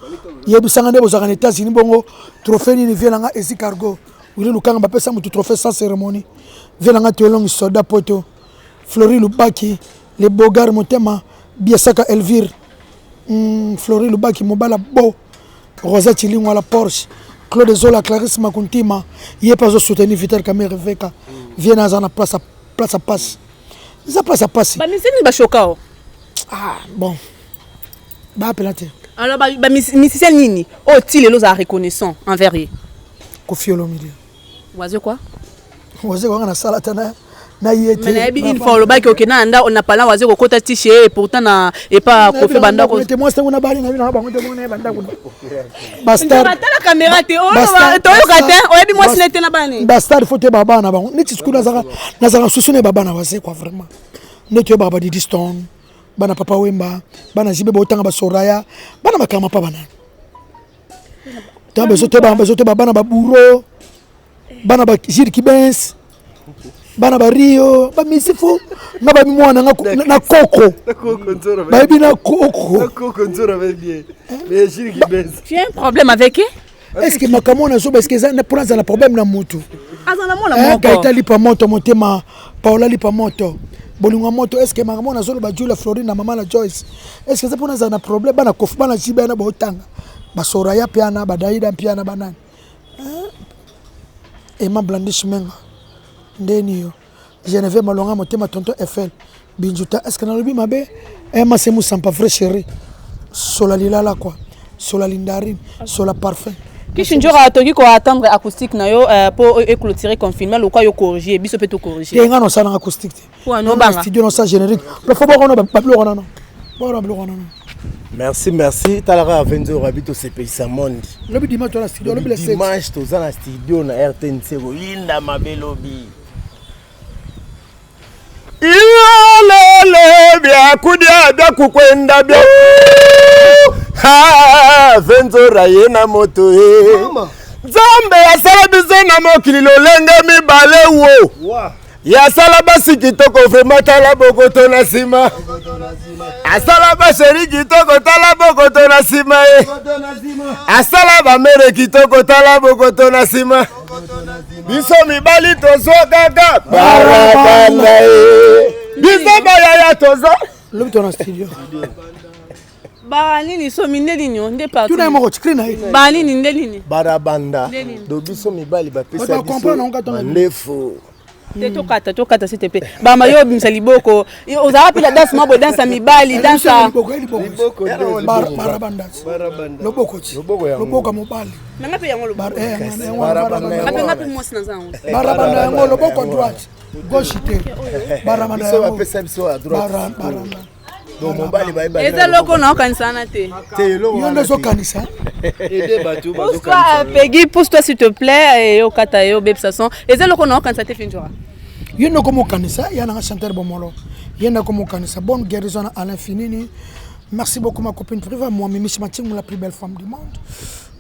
yebisanga ndebo za kana États-Unis bongo trophée nini vient nga Ezi Cargo Willy Lukanga ba pesa mutu trophée sans cérémonie vient nga Tolong Soda Poto Flori Lubaki les Bogar Motema Biasaka Elvire Flori Lubaki Mobala Bo Rosa Chilingwa la Porsche Claude Zola Clarisse Makuntima yé pas soutenir Vital Kamerhe Veka vient à la place à passe ça place à passer ba misini ba choka bon ba pelate alors ba musicien nini o tile lo za reconnaissant envers lui Koffi Olomide waze quoi na salata na yete mais na une fois le bac OK na anda on a pas là waze ko kota t-shirt et pourtant na et pas Koffi banda ko moi c'est on a bali na bango te mona banda ko bastard ba la caméra te to yo katin o yebi moi sinete na bani bastard faut te baba na bango neti siku na zaka susune baba na waze quoi vraiment neti baba di Diston bana papa Wemba bana zibe botanga ba Soraya bana makama pa bana tambe sote bana ba Buro bana ba Jiri Kibens bana ba Rio ba misifu na ba mwana na koko ba bi na koko nzora va bien mais Jiri Kibens tu as un problème avec eux est-ce que makamona so parce que ça na prendre un problème na mutu azana mona moko kaitali pa moto motema Paola li pa moto bolinga moto est-ce que makamona so ba Julia Florine na mama la Joyce est-ce que ça pour un problème bana Koffi bana jibe na ba otanga ba Soraya piana ba Daida piana banani Emma Blandish Menga. Ndenio. Geneviève Malonga Motema Tonton Eiffel. Binjuta. Est-ce que dans le bi mabe? Emma Semou Sampa vrai chéri. Sola lila quoi. Sola lindarine. Sola parfum. Qui chinjora atoki ko attendre acoustique na yo pour clôturer confinement le quoi yo corriger biso peut to corriger. Te ngano ça dans acoustique. Pour no banga. Studio non ça générique. Le faut pas qu'on a bablo non. Merci. Talara à 20h habito ce pays sa monde. Le dimanche dans la studio, le dimanche dans la studio na RTNC Linda Mabelobi. Ilele bia kudia bia kukwenda bia. Ha 20h yena moto e. Nzambe asala biso na mokili lolenge mibale wo. Ya sala basi kitoko vraiment tala bokoto na sima. Asala ba sheri kitoko tala bokoto na sima e. Asala ba mere kitoko tala bokoto na sima. Biso mibali tozo gaga barabanda e. Biso ba yaya tozo. Le dans la studio. Barani ni so mineli nyo nde partout. Tu n'as pas écrit na. Bani ni ndeli ni. Barabanda. Do biso mibali ba pesa biso. Ndefo. To kata s'il te plaît. Ba mayo bimsa liboko. Ozara pila dance mabo dance mibali dance. Liboko. Barabanda. Loboko. Loboko mobali. Nanga pe yango loboko. Barabanda. Ngapi mosi na zango. Barabanda yango loboko droite. Gauche te. Barabanda Biso ba yango. pesa biso à droite. Barabanda. Do mobali ba ba. Eza loko na kanisa na te. Yondo zo kanisa. Pousse-toi, Peggy, pousse-toi s'il te plaît. Et au Katayo, Bepsasson. Et c'est le qu'on a quand ça te fait une Yendo comme kanisa, il y a un chanteur bomolo. Yendo comme kanisa, bonne guérison à l'infini. Merci beaucoup ma copine privée, moi Mimi Chimating, la plus belle femme du monde.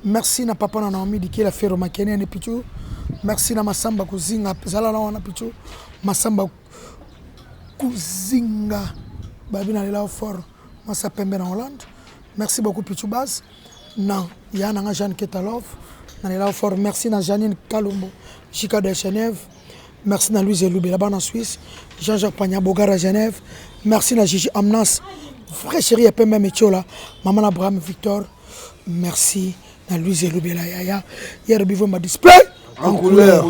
Merci na papa na Naomi qui a fait Romakene et Pichu. Merci na Masamba Kuzinga, Zala na Pichu. Masamba Kuzinga, Babina Lila Fort, Massa Pembe en Hollande. Merci beaucoup Pichu Baz. Non, il y a un Jeanne Ketalov. Merci à Janine Kalumbo, Chica de Genève. Merci à Louise Eloubé là-bas en Suisse. Jean-Jacques Pagnabogar à Genève. Merci à Gigi Amnas. Vrai chéri, et même là. Maman Abraham Victor. Merci à Louise Eloubé là. Hier, il m'a display en couleur.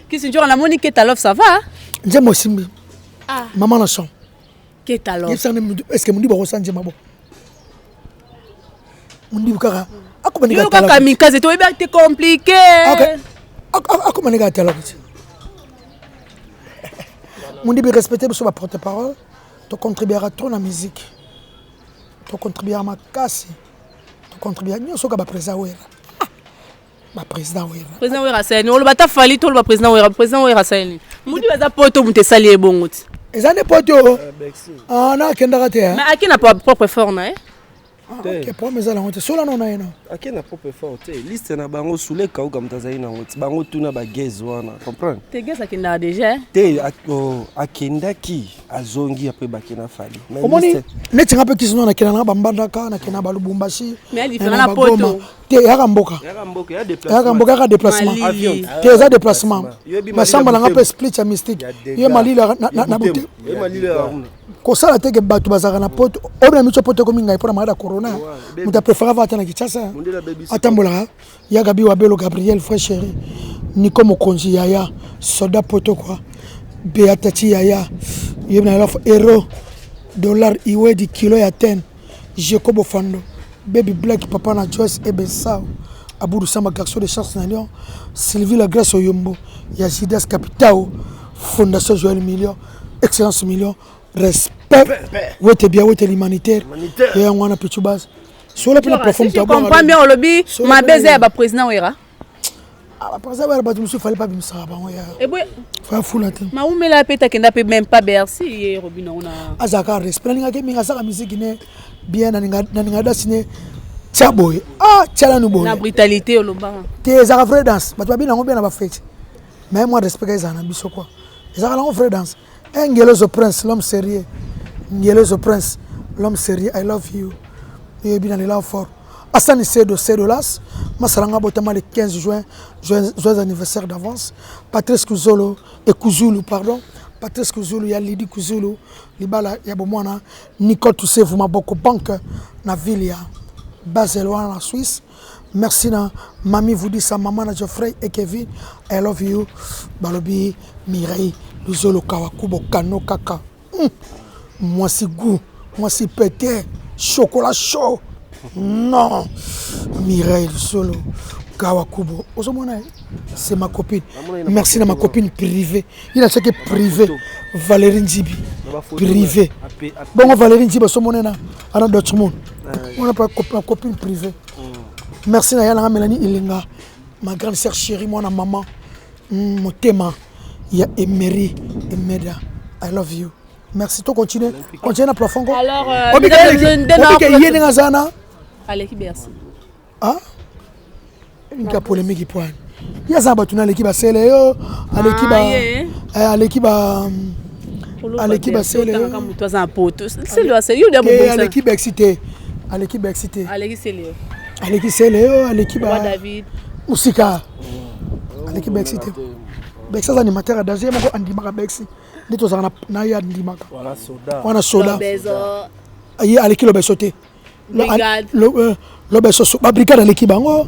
Qui se dit on a Monique Ketalov, ça va? J'aime aussi. Maman la chant. Ketalov. Est-ce que mon dit ressent J'aime bon? Mon dit Bukara. Yo kaka mikaze to eba te compliqué. Comment les gars t'es là? Mon dit respecter sur ma porte-parole. Tu contribueras trop à la musique. Tu contribueras à ma casse. Tu contribueras à ce que le président Ouera. Le président Ouera. Président Ouera c'est nous le bata fali tout le président Ouera. Président Ouera c'est nous. Mon dit baza poto mute sali ebongo. Les années poto. Ah na kenda raté. Mais à qui n'a pas propre forme hein? Ok, pour mes alliés, c'est là non non. Ok, na propre forte. Liste na bango soule ka uka mtazai na ngoti. Bango tuna ba gez wana, comprendre? Te gez akenda déjà. Te akenda ki azongi après bakena fali. Mais liste neti ngape kisino na kena na bambandaka na kena ba Lubumbashi. Mais il fait na poto. Te yaka mboka. Yaka mboka ka déplacement. Te za déplacement. Ma samba na ngape split ya mystique. Ye malili na bote. Ye malili ya runa. Kosala teke bato bazaka na poto. Obna micho poto komi ngai pona mara corona. Muta préféré va tana kichasa. Atambola ya Gabi Wabelo Gabriel frère chéri. Niko Mokonzi yaya soda poto quoi. Beatati yaya. Yebna la euro dollar iwe di kilo ya 10. Jacobo Fando. Baby Black papa na Joyce Ebesao. Aboudou Samba garçon de chasse na Lyon. Sylvie la Grâce Oyombo. Ya Jidas Capitao. Fondation Joël Million. Excellence Million. Respect. Ouais t'es bien, ouais t'es l'humanitaire. Et on a petit base. Sur le plan profond, tu comprends bien au lobby. Ma baiser à président Ouera. Ah, président Ouera, tu me fallait pas bien ça. Et oui. Faut fou la tête. Ma où me la pète qui n'a même pas Bercy et Robin on a. Azaka respect. Ninga kimi ngasa la musique ne bien ninga dessiné. Tchaboy. Ah, tchala nous bon. La brutalité au loba. T'es zaka vrai danse. Bah tu vas bien on bien na fête. Mais moi respect les ana biso quoi. Zaka la vrai danse. Ngelozo Prince, l'homme sérieux. Ngelozo Prince, l'homme sérieux. I love you. Et bien les là fort. Assani Sedo Sedolas. Masaranga Botama le 15 juin. Joyeux anniversaire d'avance. Patrice Kuzolo et Kuzulu, pardon. Patrice Kuzulu, ya Lidi Kuzulu. Libala ya bomwana. Nicole Toussé, vous m'a beaucoup banque. Na ville ya Baselois en Suisse. Merci na Mami vous dit ça, maman na Geoffrey et Kevin. I love you. Balobi Mireille, Luzolo Kawakubo Kano Kaka. Moi c'est goût, moi c'est pété, chocolat chaud. Non. Mireille Luzolo Kawakubo. C'est ma copine. Merci à ma copine privée. Il a ce qui est privé. Valérie Nzibi. Privé. Bon, Valérie Nzibi, c'est mon nom. On n'a pas une copine privée. Merci à Mélanie Ilinga. Ma grande sœur chérie, moi, maman. Mon thème. Il y a Emery. Emeda. I love you. Merci. Tu continues. Continue à plafond. Alors, allez, merci. Ah? Il y a polémique qui pointe. Il y a ça, tu as l'équipe à Célé, à l'équipe à l'équipe à l'équipe à Célé, à l'équipe excitée, à l'équipe excitée, à l'équipe Célé, à l'équipe à David, Moussika, à l'équipe excitée. Bexa animateur à Danger, mon Andimaka Bexi, dit aux Anaya Andimaka. Voilà soda. Aïe, à l'équipe le sauté. Le beso la brigade à l'équipe bango.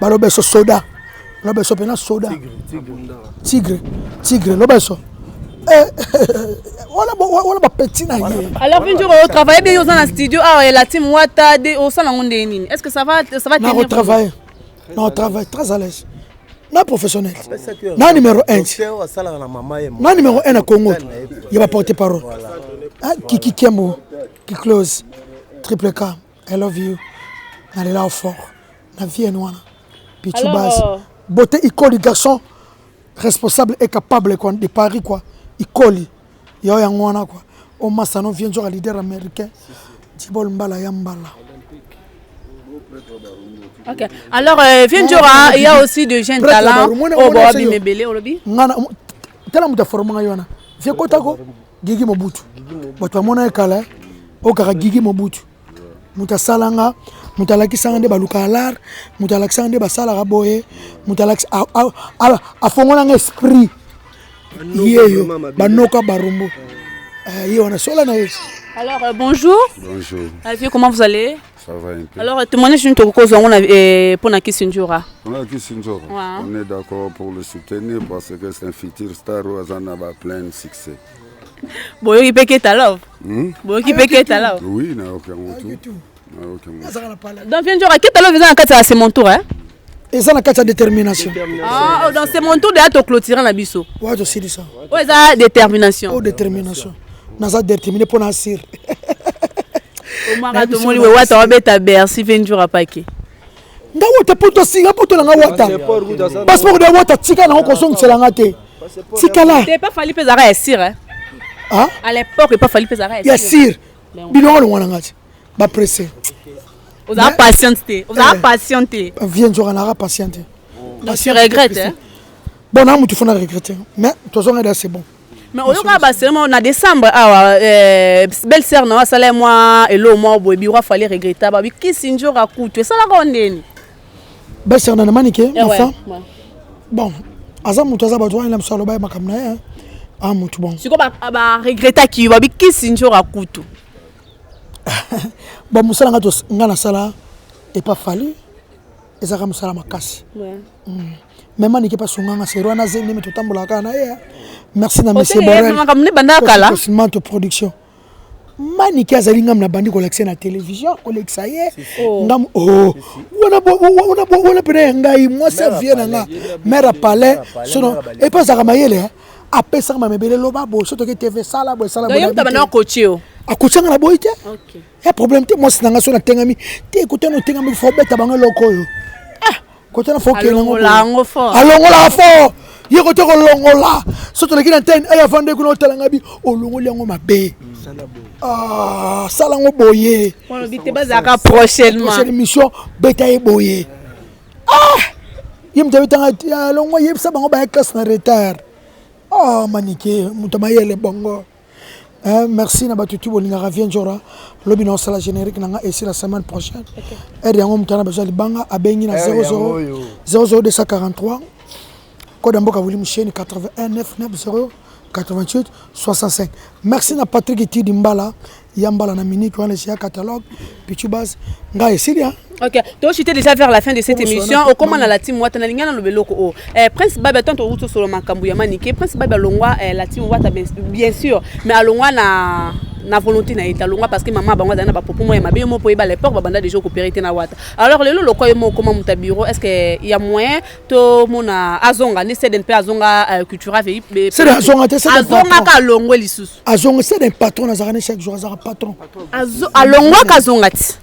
Balobeso soda. Lobeso pena soda. Tigre. Lobeso. Voilà petit na yé. Alors vous travaillez bien dans le studio la team Wata au salon de Nini. Est-ce que ça va tenir? On travaille. Non, on travaille très à l'aise. Non professionnel. Non numéro 1. Non numéro 1 à Congo. Il va porter parole. Kiki Kemo, qui close. Triple K. I love you. Allez là au fort. La vie est noire. Pichubaz. Beauté, il colle, garçon responsable et capable de Paris, quoi. Il colle. Il y a un quoi. Au Massano vient jouer à leader américain. Tibol Mbala Yambala. Ok. Alors, il y a aussi de jeunes talents. Oh, Boabi Mebele, Olobi. Tela muta forma yona. Viens kotako. Gigi Mobutu. Boto mona ekala. O kaka Gigi Mobutu. Muta salanga. Mutalaki sangande baluka alar, mutalaki sangande basala raboye, mutalaki a fongola esprit. Yeyo, banoka barumbo. On a sola na. Alors bonjour. Bonjour. Comment vous allez? Ça va un peu. Alors témoignage sur une cause on a pour Naki Sinjora. On est d'accord pour le soutenir parce que c'est un futur star où on a plein de succès. Bon, il peut ta love. Bon, il peut ta love. Oui, il n'y a aucun retour. Donc, viens dire, qu'est-ce que tu as c'est mon tour, hein? Et ça, c'est la détermination. Ah, donc c'est mon tour de clôturer la biseau. Ouais, je sais ça. Ouais, ça, détermination. Oh, détermination. Nous avons déterminé pour nous assurer. Au marathon, tu vas te bercer, viens dire à Paquet. Nga wata poto singa poto na wata. Passeport de wata tika na okosong selangate. Tika là. T'es pas fallu pesara sir hein. Ah? À l'époque, il pas fallu pesara sir. Ya sir. Bilon le wana ngati. Ba pressé. Vous avez patienté. Vous avez patienté. Viens jouer na patienté. Donc tu regrettes hein. Bon na mutu fona regretter. Mais toi on est c'est bon. Mais au lieu on a décembre belle sœur na sala moi et lo moi boy biwa fallait regretter ba ki sinjo rakutu ça la gondeni. Belle sœur na maniké enfin. Bon, aza mutu aza ba doit il msalo ba makamna hein. Ah mutu bon. Siko ba regretter ki ba ki sinjo rakutu. Bon musala ngato ngana sala et pas fallu. Ezaka musala makasi. Ouais. Même maniké pas sunganga sero na zeni mais totambola kana ya. Merci na monsieur Borel. Cosiment production. Maniké azali ngam na bandi collection na télévision, collection ye. Ngam on pena ngai moi ça vient na mère palais sono et pas ça mayele après ça ma mebele loba bo soto ke TV sala bo sala bo. Donc tu na coacher o. A coacher na boite. OK. Ya problème te moi sinanga so na tengami. Te écouter no tengami fo beta banga loko yo. Ah, côté na fo ke lango fort. Alongola fort. Ye côté ko longola. Soto le kina ten ay avande ko no telanga bi olongoli yango mabe. Ah, sala ngo boye. On bité bazaka prochainement. Prochaine émission beta e boye. Ah! Yim te bitanga longo yeb sa bango ba classe na retard. Oh maniké, mutamayele bongo. Merci na batutu bolinga ravien jora. Lobi na sala générique na et la semaine prochaine. Et yango mutana besoin banga abengi na 00243. Code mboka voli mcheni 81 990 88 65. Merci na Patrick Itidimbala, Yambala na minute wana sia catalogue Pichubaz. Nga esilia Ok, tu as déjà vers la fin de cette émission. Au comment la team Wata na lingana lobeloko Prince Baba tant au route sur le makambu ya manike Prince Baba longwa la team Wata bien sûr mais alongwa na volonté na eta longwa parce que maman bango na ba popo moi mabe mo poeba l'époque babanda déjà coopérer na Wata. Alors le loko yo comment mon bureau est-ce que il y a moyen to mona azonga ne c'est d'un peu azonga cultura véhicule c'est azonga c'est azonga ka longwe lisusu azonga c'est un patron na zakane chaque jour azara patron alongwa ka zonga ti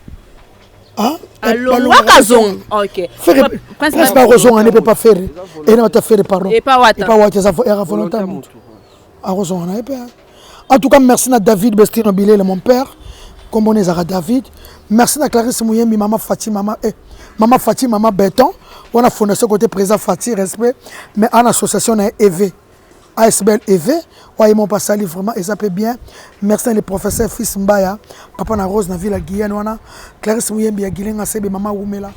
alongwa ka zonga OK Prince Baba zonga ne peut pas faire et non ta faire pardon et pas Wata ça era volonté à zonga na pas. En tout cas, merci à David Bestino Bilele, mon père. Comme on est à David. Merci à Clarisse Mouyembi, maman Fatima, maman Fatima, maman Béton. On a fondé ce côté présent Fatih, respect. Mais en association, on a EV. ASBL EV. Ouais, ils m'ont passé vraiment, et ça peut bien. Merci à les professeurs Fils Mbaya, Papa na Rose, na Ville à Guyane, Clarisse Mouyembi, à Guilin, à Sebe, maman Oumela.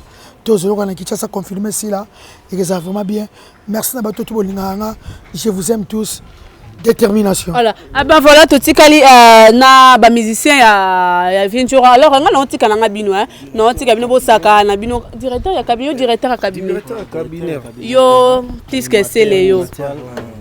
Tous les gens qui ont confirmé cela, et que ça va vraiment bien. Merci à tout le monde. Je vous aime tous. Détermination. Voilà. Ah ben voilà tout tikali na ba musicien ya Ventura. Alors on a tika na bino non tika bino bosaka na bino directeur ya cabinet yo puisque c'est les yo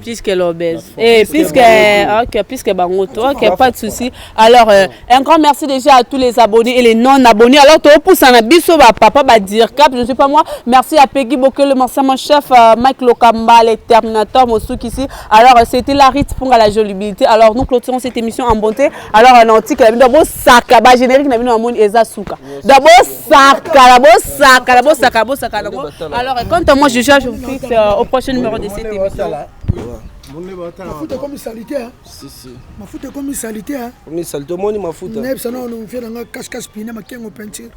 puisque l'obèse et puisque bangoto OK pas de souci. Alors un grand merci déjà à tous les abonnés et les non abonnés. Alors to pousse na biso ba papa ba dire cap je ne sais pas moi. Merci à Peggy Bokele mon chef Mike Lokamba les Terminator Mosuki ici. Alors c'était la pour la jolibilité. Alors nous clôturons cette émission en bonté. Alors on a dit que d'abord saka ba générique na bino amoni eza suka. D'abord saka. Alors quant à moi je vous fixe au prochain numéro de cette émission. Ma foute comme salité si. Ma foute comme salité Comme salité moni ma foute. Neb ça non on fait dans cache pine ma kengo peinture.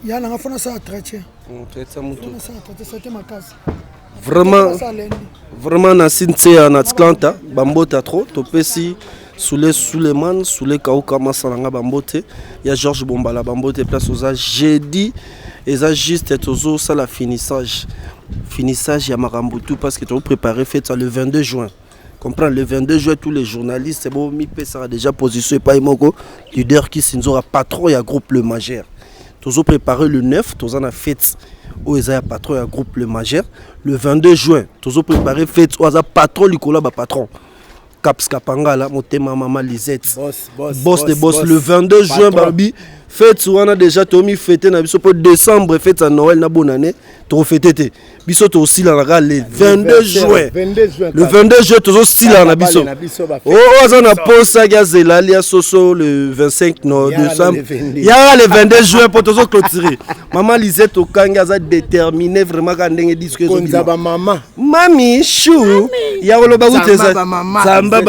Ya na fona ça traiter. Traiter mutu. Ça traiter c'était ma case. Vraiment na Cynthia na Atlanta bambota trop topesi Suleiman Soule Kauka masalanga bambote ya Georges Bombala bambote place aux jeudi et ça juste tozo ça la finissage ya Marambutu parce que tu as préparé fête le 22 juin. Comprends le 22 juin tous les journalistes c'est bon mi ça déjà positionné pas imoko leader qui sinzora patron ya groupe Le Majeur. Tozo préparé le 9 tozo na fête où il y a patron et un groupe Le Majeur. Le 22 juin, tous préparé fête où il y a patron Nicolas patron. Caps Kapangala, Motema Maman Lisette. Boss de boss. Le 22 juin, Barbie, fête où on a déjà Tommy fêté, pour décembre, fête à Noël, na bonne année, tu fêté. Biso to aussi là le 22 juin. Le 22 juin, tu aussi là na biso. Oh, on a posé Gazela, lia Soso le 25 décembre. Il y a le 22 juin pour tous clôturer. Maman Lisette Okanga a déterminé vraiment quand on disque maman. Mami chou. Il y a le bagou Zamba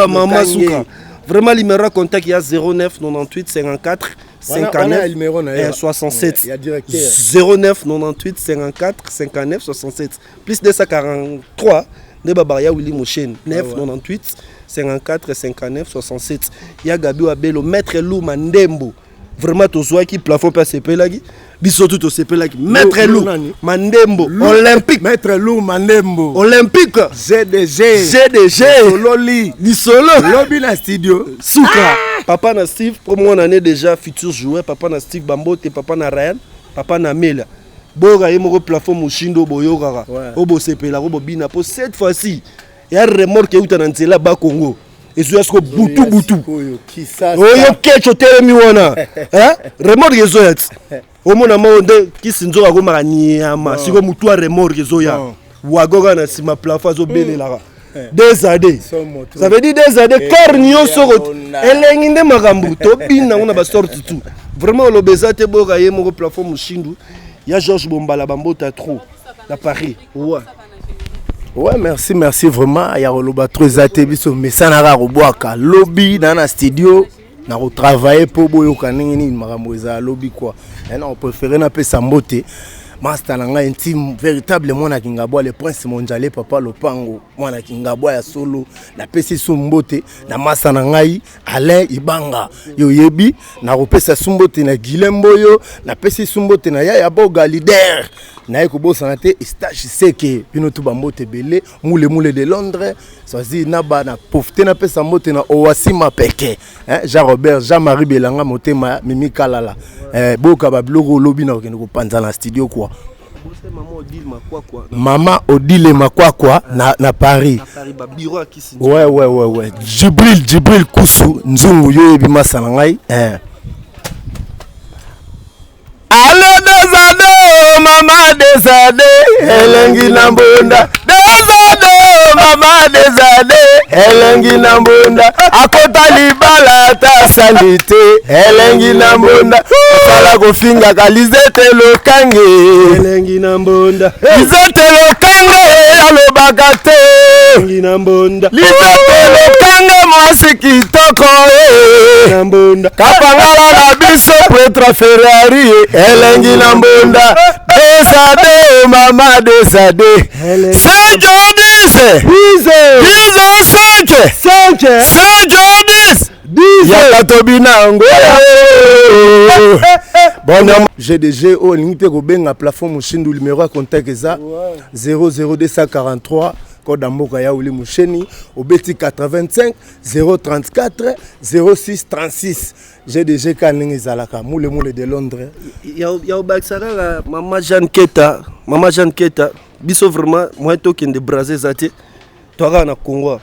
maman souka. Vraiment le numéro contact il y a 09 98 54 59 67 09 98 54 59 67 plus 243 de Babaya Willy Mouchen 9 98 54 59 67 il y a Gabi Abelo maître Lou Mandembo vraiment to qui plafond pas CP là biso tout au CP là maître Lou Mandembo olympique maître Lou Mandembo olympique GDG Sololi ni solo lobby na studio souka papa na Steve pour mon année déjà futur joueur papa na Steve Bambote papa na Ryan papa na Mela boga yemo plafond Mushindo boyogara obo CP là obo bina pour cette fois-ci il y a remorque uta na nzela ba Congo ezoyasko butu oyo kecho telemi wana remorque ezoyat omona monde kisinzoka komaka niama siko mutu a remorque ezoya wagoga na sima plafond azobelela des années ça veut dire des années car nyonso elengi nde makambo tobina ngona ba sorti tout vraiment lobeza te boka ye moko plafond Mushindu ya Georges Bombala bambota trop na Paris ouais merci vraiment ya roloba trop até biso mesana ra roboaka lobby dans la studio na retravailler pour boyoka nini makambo za lobby quoi et on préférer na pesa mbote master nanga intime véritable mwana Kingabwa le prince mondial papa lopango mwana Kingabwa ya solo na pesi sumbote na master nangai Alain Ibanga yo yebi na kopesa sumbote na Gilemboyo na pesi sumbote na Yaya Boga leader na ekobosa na te stage seke bino tu bambote belé moule de Londres sozi naba na pauvreté na pesa mbote na Owasima peke Jean Robert Jean-Marie Belanga motema Mimi Kalala boka ba blogo lobi na okende ko panza na studio quoi Mama Odile Makwakwa na Paris ouais Jibril Kusu nzungu yo yebi masana ngai Ale desade mama desade elengi na mbunda desade mama desade elengi na mbunda akota libala ta salite elengi na mbunda sala kofinga kalizete lokange elengi na mbunda lizete lokange alobaka te elengi na mbunda lizete lokange mwasi kitoko na mbunda kapangala na biso pretra Ferrari elengi na mbunda desade mama desade Saint John's GDG au limité ko benga plafond mushindu numéro à contact eza 00243 code amboka ya uli musheni obeti 85 034 06 36 GDG kaningi zalaka moule de Londres ya obaksara Maman Jeanne Keta biso vraiment moi to kende braser zate toi na Congo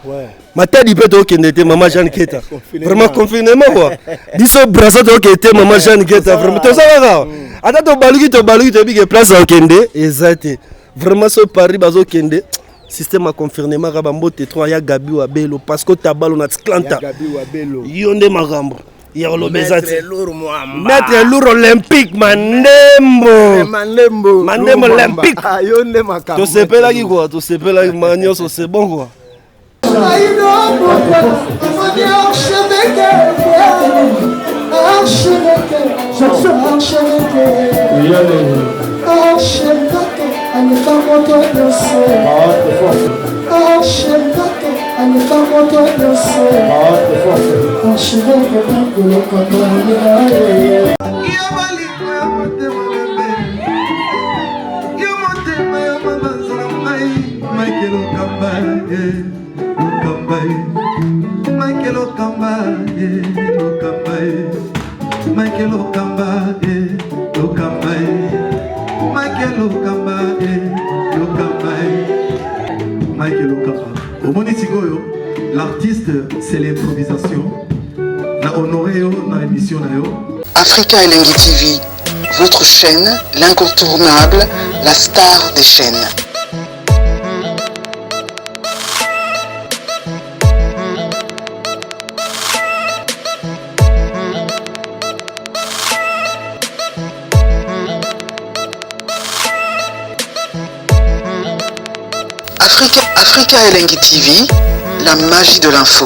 matadi pe to kende te Maman Jeanne Keta vraiment confinement quoi biso braser to kete Maman Jeanne Keta vraiment to zalaka ata to baluki to bige place au kende ezate vraiment so Paris bazo kende système à confirmer raba mbote 3 ya Gabi wa Belo parce que tabalo na Tlanta yonde magambo Maître lourd olympique Mandembo olympique to sepela ki quoi to sepela manioso c'est bon quoi L'artiste, c'est l'improvisation. La honoré dans l'émission. Africa Elengi TV, votre chaîne, l'incontournable, la star des chaînes. Africa Elengi TV, la magie de l'info.